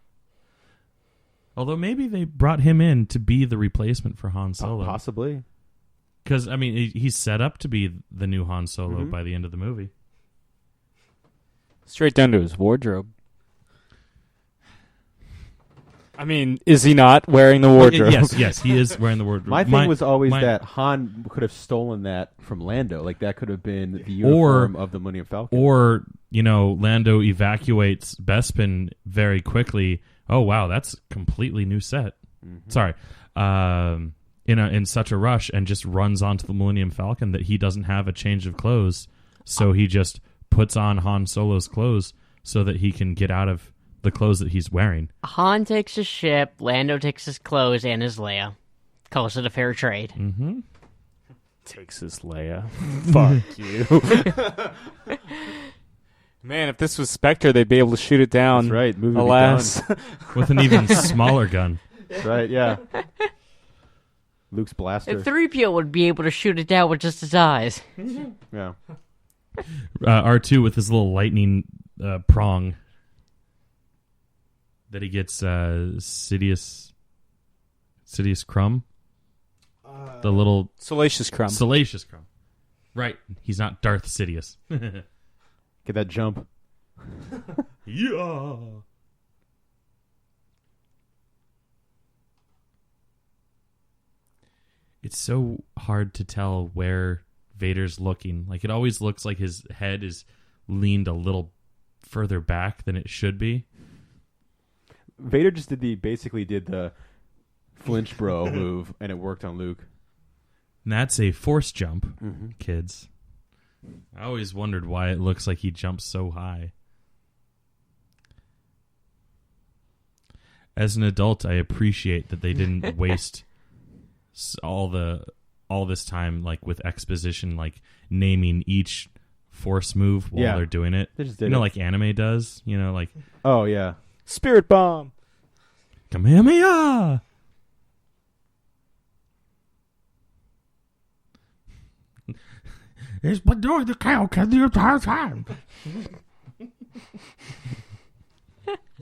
Although maybe they brought him in to be the replacement for Han Solo. Possibly. Because, I mean, he's set up to be the new Han Solo by the end of the movie. Straight down to his wardrobe. I mean, is he not wearing the wardrobe? Yes, he is wearing the wardrobe. My thing was always that Han could have stolen that from Lando. Like, that could have been the uniform of the Millennium Falcon. Or, Lando evacuates Bespin very quickly. Oh, wow, that's a completely new set. Mm-hmm. Sorry. In such a rush and just runs onto the Millennium Falcon that he doesn't have a change of clothes. So he just puts on Han Solo's clothes so that he can get out of the clothes that he's wearing. Han takes his ship, Lando takes his clothes and his Leia. Calls it a fair trade. Mm-hmm. Takes his Leia. Fuck you. Man, if this was Spectre, they'd be able to shoot it down. That's right. Movie would be Alas. With an even smaller gun. That's right, yeah. Luke's blaster. And 3PO would be able to shoot it down with just his eyes. Yeah. R2 with his little lightning prong that he gets Sidious Crumb. The little Salacious Crumb. Salacious Crumb. Right. He's not Darth Sidious. Get that jump. Yeah. It's so hard to tell where Vader's looking. Like, it always looks like his head is leaned a little further back than it should be. Vader just basically did the flinch bro move, and it worked on Luke. And that's a force jump, Mm-hmm. kids. I always wondered why it looks like he jumps so high. As an adult, I appreciate that they didn't waste all this time like with exposition, like naming each force move while they're doing it. They just did you know, it. like anime does. You know, like Oh, yeah. Spirit Bomb. Kamehameha. He's been doing the cow the entire time.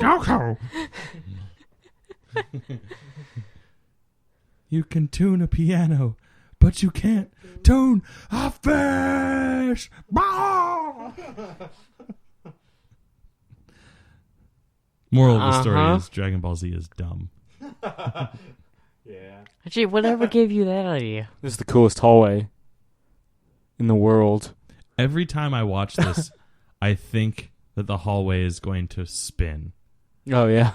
Doko. You can tune a piano, but you can't tune a fish. Bah! Moral of the story is Dragon Ball Z is dumb. Yeah. Gee, whatever gave you that idea? This is the coolest hallway in the world. Every time I watch this, I think that the hallway is going to spin. Oh, yeah.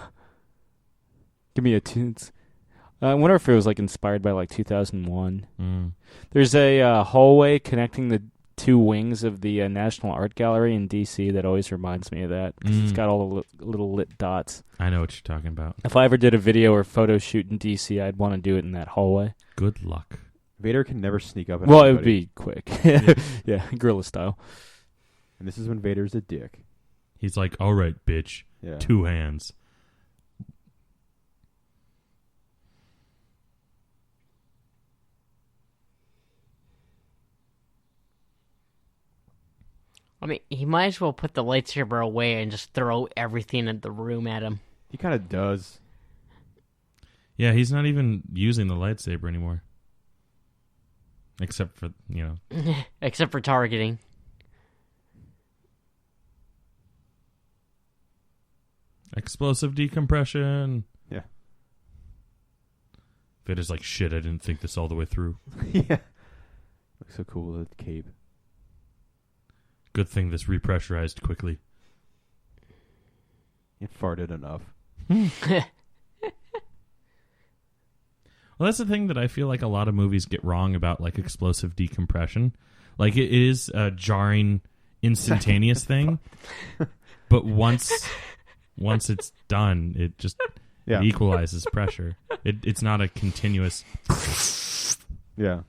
Give me a tunes. I wonder if it was like inspired by like 2001. There's a hallway connecting the two wings of the National Art Gallery in D.C. that always reminds me of that because it's got all the little lit dots. I know what you're talking about. If I ever did a video or photo shoot in D.C., I'd want to do it in that hallway. Good luck. Vader can never sneak up on Well, it anybody. would be quick. Yeah, guerrilla style. And this is when Vader's a dick. He's like, all right, bitch. Yeah. 2 hands. I mean, he might as well put the lightsaber away and just throw everything in the room at him. He kind of does. Yeah, he's not even using the lightsaber anymore. Except for, Except for targeting. explosive decompression. Yeah. Vader's like, shit, I didn't think this all the way through. Yeah. Looks so cool with the cape. Good thing this repressurized quickly. It farted enough. Well, that's the thing that I feel like a lot of movies get wrong about, like, explosive decompression. Like, it is a jarring, instantaneous thing, but once it's done, it just it equalizes pressure. It's not a continuous... Yeah.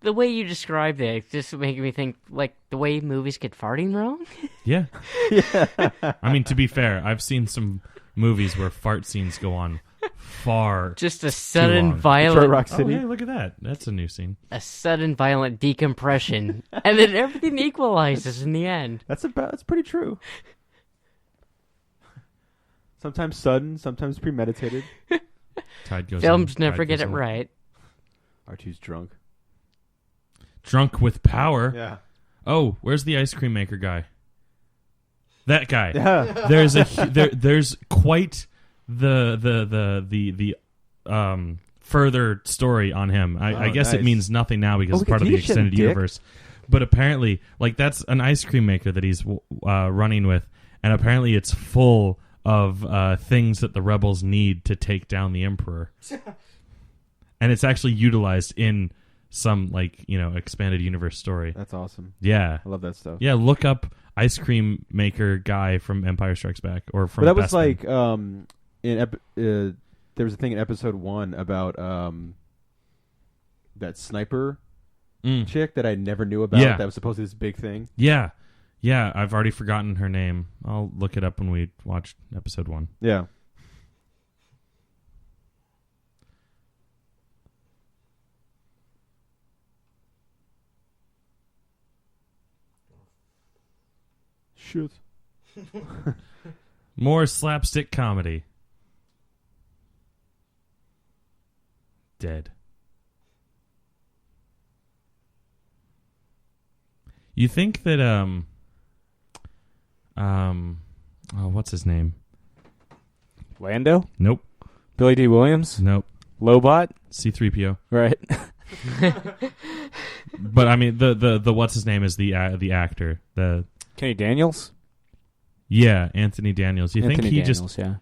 The way you described it just making me think, like, the way movies get farting wrong? Yeah. Yeah. I mean, to be fair, I've seen some movies where fart scenes go on far Just a sudden long. violent... Detroit Rock Oh, City. yeah, look at that. That's a new scene. A sudden violent decompression. And then everything equalizes in the end. That's pretty true. Sometimes sudden, sometimes premeditated. Tide goes Films in, never tide get goes it out. right. R2's drunk. Drunk with power. Yeah. Oh, where's the ice cream maker guy? That guy. Yeah. There's quite the further story on him. I guess it nice. means nothing now because it's part of did the he shit a extended dick? universe. But apparently, like, that's an ice cream maker that he's running with, and apparently it's full of things that the rebels need to take down the Emperor. And it's actually utilized in some like expanded universe story. That's awesome. Yeah, I love that stuff. yeah. Look up ice cream maker guy from Empire Strikes Back or from. But that was Bespin. there was a thing in episode 1 about that sniper chick that I never knew about. Yeah. That was supposed to be this big thing. Yeah. I've already forgotten her name. I'll look it up when we watch episode 1. Yeah. Shit. More slapstick comedy. Dead. You think that what's his name? Lando? Nope. Billy D. Williams? Nope. Lobot? C-3PO. Right. But I mean the what's his name is the actor. The Kenny Daniels? Yeah, Anthony Daniels. You think he Daniels, just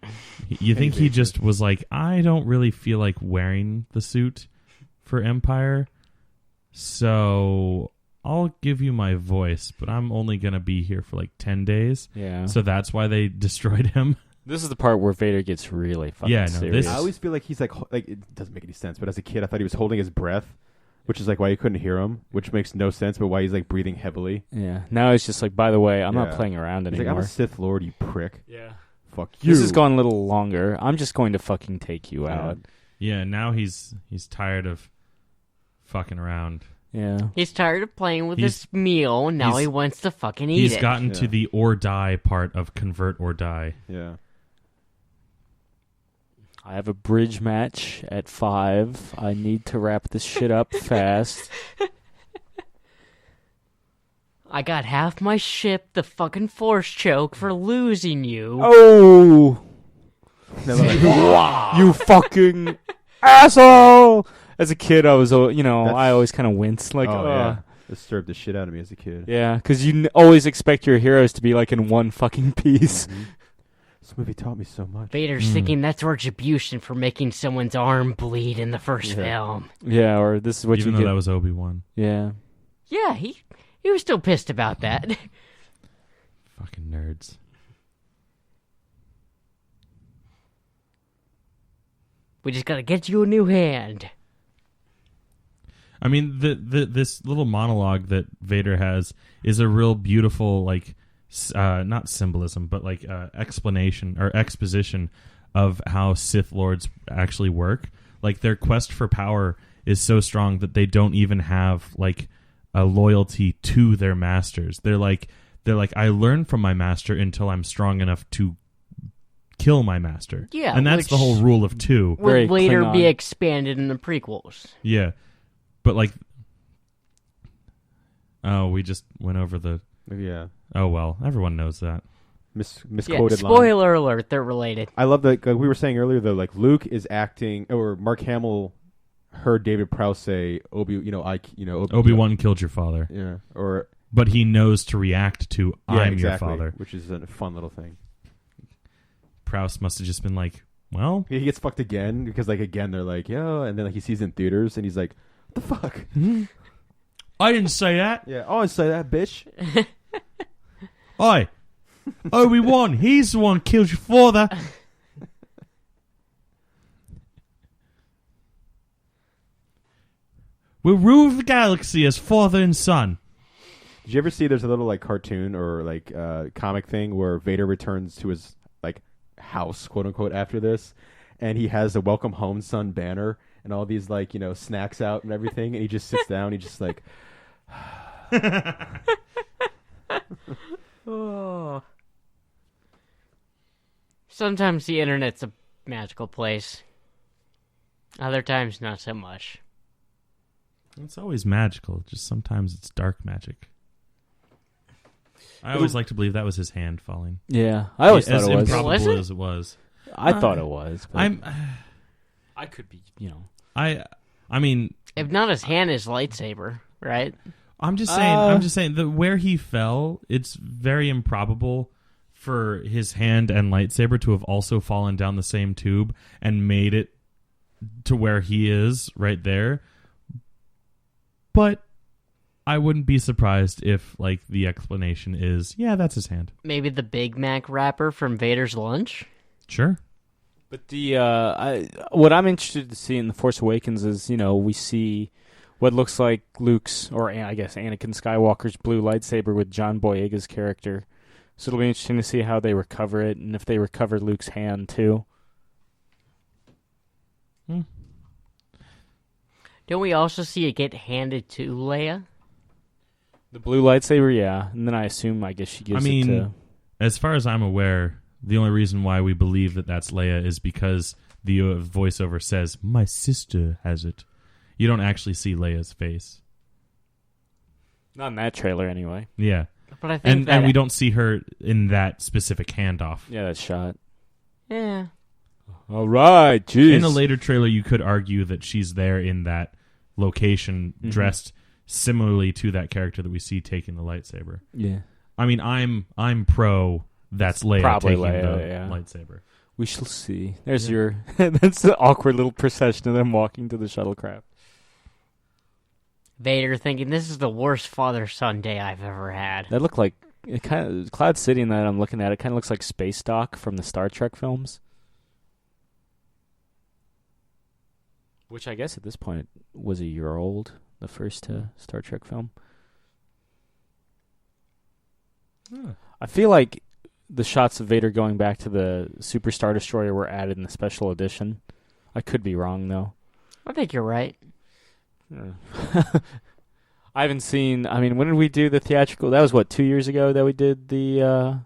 You think he just was like, I don't really feel like wearing the suit for Empire, so I'll give you my voice, but I'm only going to be here for like 10 days. Yeah. So that's why they destroyed him. This is the part where Vader gets really fucking serious. I always feel like he's like it doesn't make any sense, but as a kid I thought he was holding his breath, which is like why you couldn't hear him, which makes no sense, but why he's like breathing heavily. Yeah. Now it's just like, by the way, I'm not playing around he's anymore. like, I'm a Sith Lord, you prick. Yeah. Fuck you. This has gone a little longer. I'm just going to fucking take you out. Yeah, now he's tired of fucking around. Yeah. He's tired of playing with his meal. Now he wants to fucking eat it. He's gotten to the or die part of convert or die. Yeah. I have a bridge match at 5. I need to wrap this shit up fast. I got half my ship the fucking force choke for losing you. Oh! You fucking asshole! As a kid, I was, I always kind of winced. Like, yeah. It disturbed the shit out of me as a kid. Yeah, because you always expect your heroes to be like in one fucking piece. Mm-hmm. This movie taught me so much. Vader's thinking that's retribution for making someone's arm bleed in the first film. Yeah, or this is what Even you though get. that was Obi-Wan. Yeah. Yeah, he was still pissed about that. Fucking nerds. We just gotta get you a new hand. I mean, this little monologue that Vader has is a real beautiful, like, not symbolism, but like explanation or exposition of how Sith Lords actually work. Like, their quest for power is so strong that they don't even have like a loyalty to their masters. They're like, I learn from my master until I'm strong enough to kill my master. Yeah, and that's the whole rule of 2. Very Would later Klingon. be expanded in the prequels. Yeah, but like, we just went over the. Yeah. Oh well, everyone knows that. Misquoted line. Spoiler alert, they're related. I love that. Like we were saying earlier, though, like Luke is acting, or Mark Hamill heard David Prowse say, Obi-Wan killed your father. Yeah, or but he knows to react to I'm exactly, your father, which is a fun little thing. Prowse must have just been like, well, he gets fucked again because like again they're like, yo, and then like he sees in theaters and he's like, what the fuck? I didn't say that. Yeah, I didn't say that, bitch. Oi, Obi-Wan, he's the one who killed your father. We'll rule the galaxy as father and son. Did you ever see there's a little like cartoon or like comic thing where Vader returns to his like house, quote unquote, after this, and he has a welcome home son banner and all these like, snacks out and everything, and he just sits down, he just like Oh. Sometimes the internet's a magical place. Other times, not so much. It's always magical. Just sometimes it's dark magic. I always like to believe that was his hand falling. Yeah, I always thought as it was. improbable Was it? as it was. I thought it was. But I could be, I mean, If not his hand, his lightsaber, right? I'm just saying that where he fell, it's very improbable for his hand and lightsaber to have also fallen down the same tube and made it to where he is right there. But I wouldn't be surprised if, like, the explanation is, yeah, that's his hand. Maybe the Big Mac wrapper from Vader's lunch? Sure. But what I'm interested to see in The Force Awakens is, we see what looks like Luke's, or I guess Anakin Skywalker's blue lightsaber with John Boyega's character. So it'll be interesting to see how they recover it, and if they recover Luke's hand, too. Don't we also see it get handed to Leia? The blue lightsaber, yeah. And then I guess she gives it to... as far as I'm aware, the only reason why we believe that that's Leia is because the voiceover says, "My sister has it." You don't actually see Leia's face. Not in that trailer, anyway. Yeah. But I think and we don't see her in that specific handoff. Yeah, that shot. Yeah. All right, jeez. In a later trailer, you could argue that she's there in that location, dressed similarly to that character that we see taking the lightsaber. Yeah. I mean, I'm pro. That's Leia Probably taking Leia, the lightsaber. We shall see. There's your... That's the awkward little procession of them walking to the shuttlecraft. Vader thinking, this is the worst father-son day I've ever had. That looked like... It kind of, Cloud City, that I'm looking at, it kind of looks like Space Dock from the Star Trek films. Which I guess at this point was a year old, the first Star Trek film. Huh. I feel like the shots of Vader going back to the Super Star Destroyer were added in the special edition. I could be wrong, though. I think you're right. I haven't seen... I mean, when did we do the theatrical... That was, 2 years ago that we did the...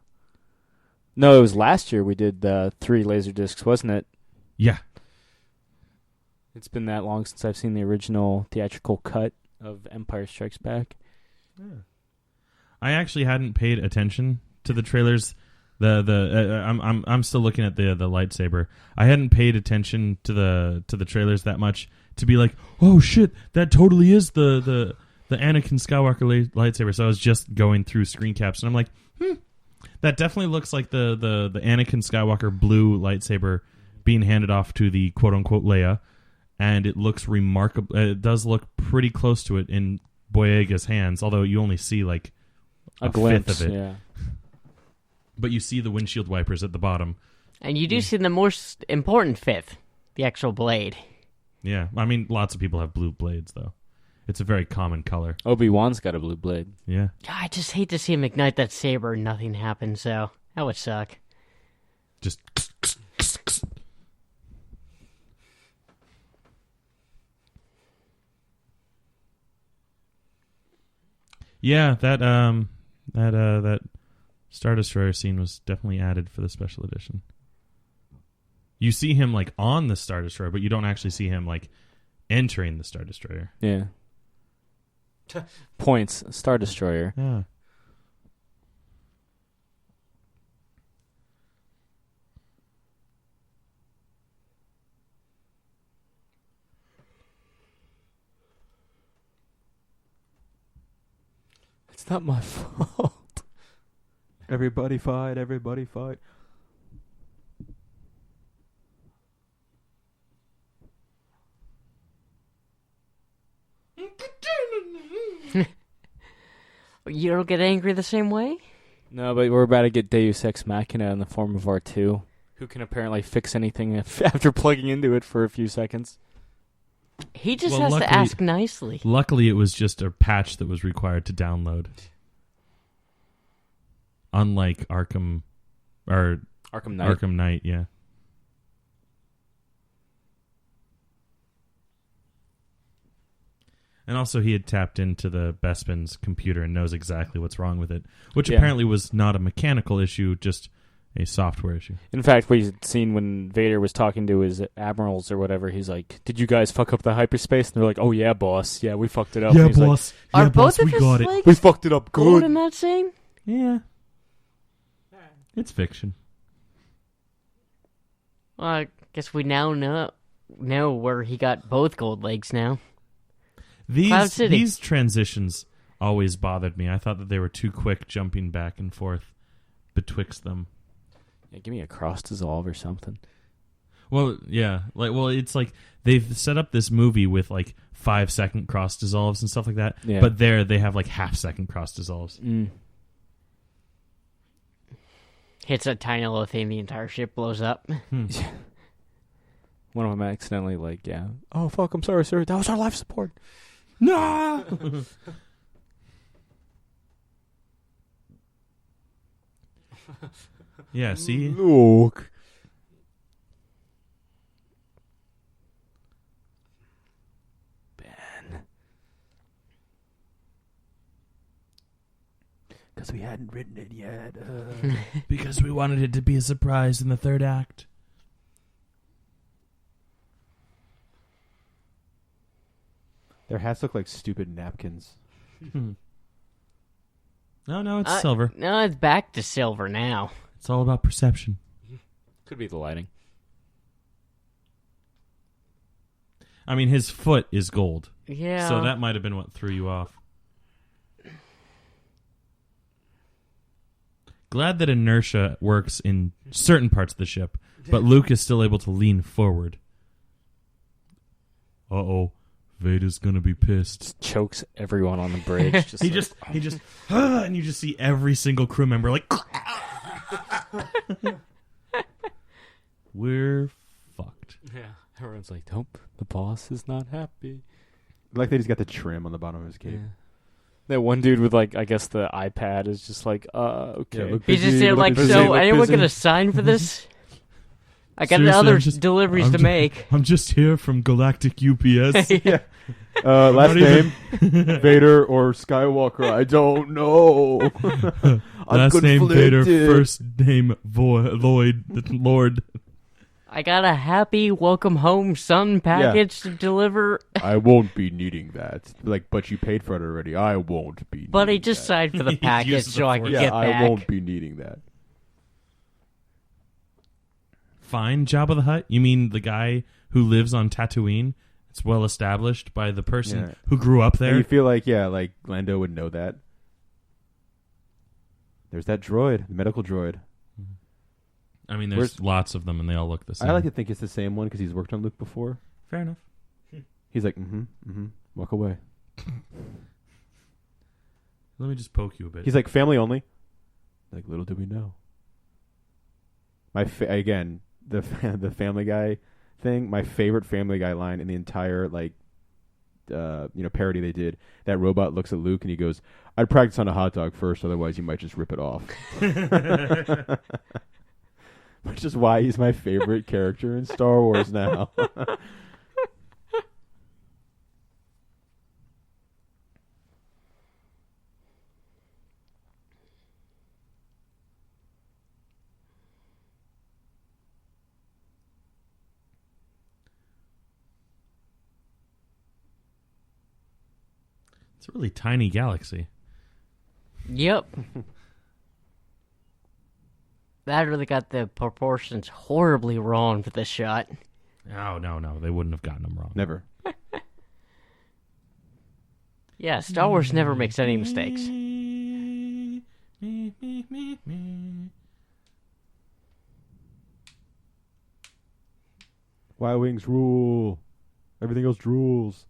No, it was last year we did the 3 Laserdiscs, wasn't it? Yeah. It's been that long since I've seen the original theatrical cut of Empire Strikes Back. Yeah. I actually hadn't paid attention to the trailers. I'm still looking at the lightsaber. I hadn't paid attention to the trailers that much to be like, oh shit, that totally is the Anakin Skywalker lightsaber. So I was just going through screen caps and I'm like, that definitely looks like the Anakin Skywalker blue lightsaber being handed off to the quote unquote Leia. And it looks remarkable. It does look pretty close to it in Boyega's hands, although you only see like a glimpse fifth of it. Yeah. But you see the windshield wipers at the bottom. And you do see the most important fifth, the actual blade. Yeah, I mean, lots of people have blue blades, though. It's a very common color. Obi-Wan's got a blue blade. Yeah. I just hate to see him ignite that saber and nothing happens, so that would suck. Just... Yeah, that Star Destroyer scene was definitely added for the special edition. You see him like on the Star Destroyer, but you don't actually see him like entering the Star Destroyer. Yeah. Points, Star Destroyer. Yeah. It's not my fault. Everybody fight, everybody fight. You don't get angry the same way? No, but we're about to get Deus Ex Machina in the form of R2, who can apparently fix anything after plugging into it for a few seconds. He just has to ask nicely. Luckily, it was just a patch that was required to download. Unlike Arkham Knight. Arkham Knight, yeah. And also, he had tapped into the Bespin's computer and knows exactly what's wrong with it, which apparently was not a mechanical issue, just a software issue. In fact, we had seen when Vader was talking to his admirals or whatever, he's like, "Did you guys fuck up the hyperspace?" And they're like, "Oh yeah, boss. Yeah, we fucked it up." Yeah, boss. Like, yeah, are both of we his got it. legs We fucked it up gold good. in that scene? Yeah. It's fiction. Well, I guess we now know where he got both gold legs now. Cloud City. These transitions always bothered me. I thought that they were too quick jumping back and forth betwixt them. Yeah, give me a cross dissolve or something. Well, yeah. It's like they've set up this movie with like 5-second cross dissolves and stuff like that. Yeah. But there they have like half-second cross dissolves. Hits a tiny little thing, the entire ship blows up. One of them accidentally oh fuck, I'm sorry, sir. That was our life support. No. Yeah, see? Look. Ben. Because we hadn't written it yet. Because we wanted it to be a surprise in the third act. Their hats look like stupid napkins. No, it's silver. No, it's back to silver now. It's all about perception. Could be the lighting. I mean, his foot is gold. Yeah. So that might have been what threw you off. Glad that inertia works in certain parts of the ship, but Luke is still able to lean forward. Uh-oh. Vader's gonna be pissed. Just chokes everyone on the bridge. He just, and you just see every single crew member like, we're fucked. Yeah. Everyone's like, nope, the boss is not happy. I like that he's got the trim on the bottom of his cape. Yeah. That one dude with I guess the iPad is just like, okay. Yeah, He's just there like, so anyone gonna sign for this? I got Seriously, other I'm deliveries to make. I'm just here from Galactic UPS. Yeah. Last name, Vader or Skywalker, I don't know. Last name Vader, first name Lloyd, the Lord. I got a happy welcome home son package to deliver. I won't be needing that. But you paid for it already. I won't be. But he needing just that. signed for the He package used so the I can force. get back. I won't be needing that. Fine, Jabba the Hutt? You mean the guy who lives on Tatooine? It's well established by the person who grew up there. And you feel like Lando would know that. There's that droid, the medical droid. I mean, there's lots of them, and they all look the same. I like to think it's the same one because he's worked on Luke before. Fair enough. He's like, walk away. Let me just poke you a bit. He's like, family only. Like, little do we know. Again, the Family Guy thing. My favorite Family Guy line in the entire parody they did. That robot looks at Luke and he goes, "I'd practice on a hot dog first, otherwise you might just rip it off." Which is why he's my favorite character in Star Wars now. It's a really tiny galaxy. Yep. That really got the proportions horribly wrong for this shot. Oh, no. They wouldn't have gotten them wrong. Never. Yeah, Star Wars never makes any mistakes. Y-Wings rule. Everything else drools.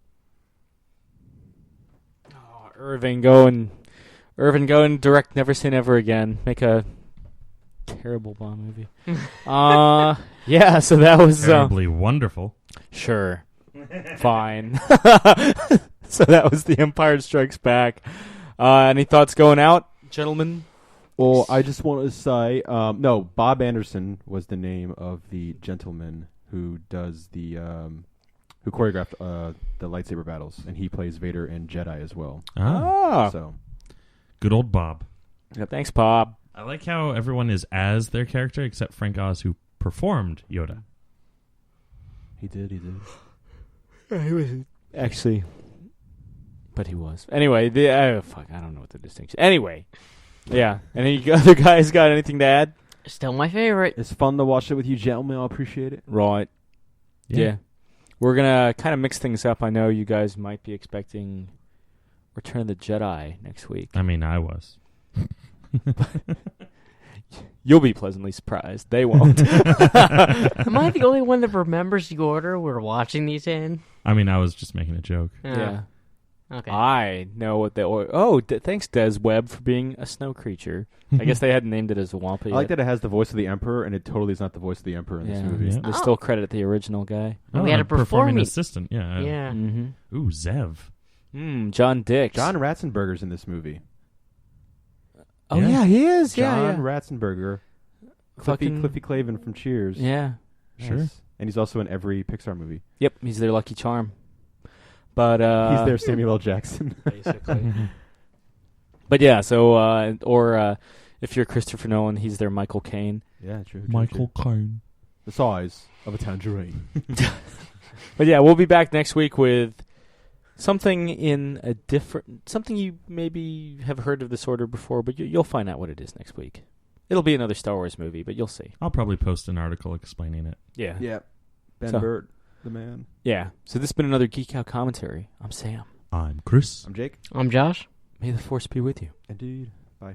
Oh, Irving, go and direct Never Say Never Again. Make a terrible Bond movie. Yeah, so that was Terribly wonderful. Sure. Fine. So that was The Empire Strikes Back. Any thoughts going out, gentlemen? Well, I just want to say, no, Bob Anderson was the name of the gentleman who does who choreographed the lightsaber battles, and he plays Vader and Jedi as well. Ah. So, Good old Bob. Yeah, thanks, Bob. I like how everyone is as their character except Frank Oz, who performed Yoda. he did. He was actually, but he was anyway. Fuck, I don't know what the distinction. Anyway, yeah. Any other guys got anything to add? Still my favorite. It's fun to watch it with you, gentlemen. I appreciate it. Right. Yeah. We're gonna kind of mix things up. I know you guys might be expecting Return of the Jedi next week. I mean, I was. You'll be pleasantly surprised. They won't. Am I the only one that remembers the order we're watching these in? I mean, I was just making a joke. Yeah. Okay. I know what they... thanks, Des Webb, for being a snow creature. I guess they hadn't named it as a Wampa yet. I like that it has the voice of the Emperor, and it totally is not the voice of the Emperor in this movie. Yeah. They still credit the original guy. We had a performing performing- assistant. Yeah. Yeah. Mm-hmm. Ooh, Zev. John Dix. John Ratzenberger's in this movie. Oh, Yeah. yeah, he is. John Ratzenberger. Cliffy Fucking- Clavin from Cheers. Yeah. Sure. Nice. And he's also in every Pixar movie. Yep, he's their Lucky Charm. But He's their Samuel L. Jackson. basically. But yeah, so if you're Christopher Nolan, he's their Michael Caine. Yeah, true. Michael Caine. The size of a tangerine. But yeah, we'll be back next week with something in a different... Something you maybe have heard of this order before, but you'll find out what it is next week. It'll be another Star Wars movie, but you'll see. I'll probably post an article explaining it. Yeah. Yeah. Ben So- Burt, the man. Yeah. So this has been another Geek Out commentary. I'm Sam. I'm Chris. I'm Jake. I'm Josh. May the Force be with you. Indeed. Bye.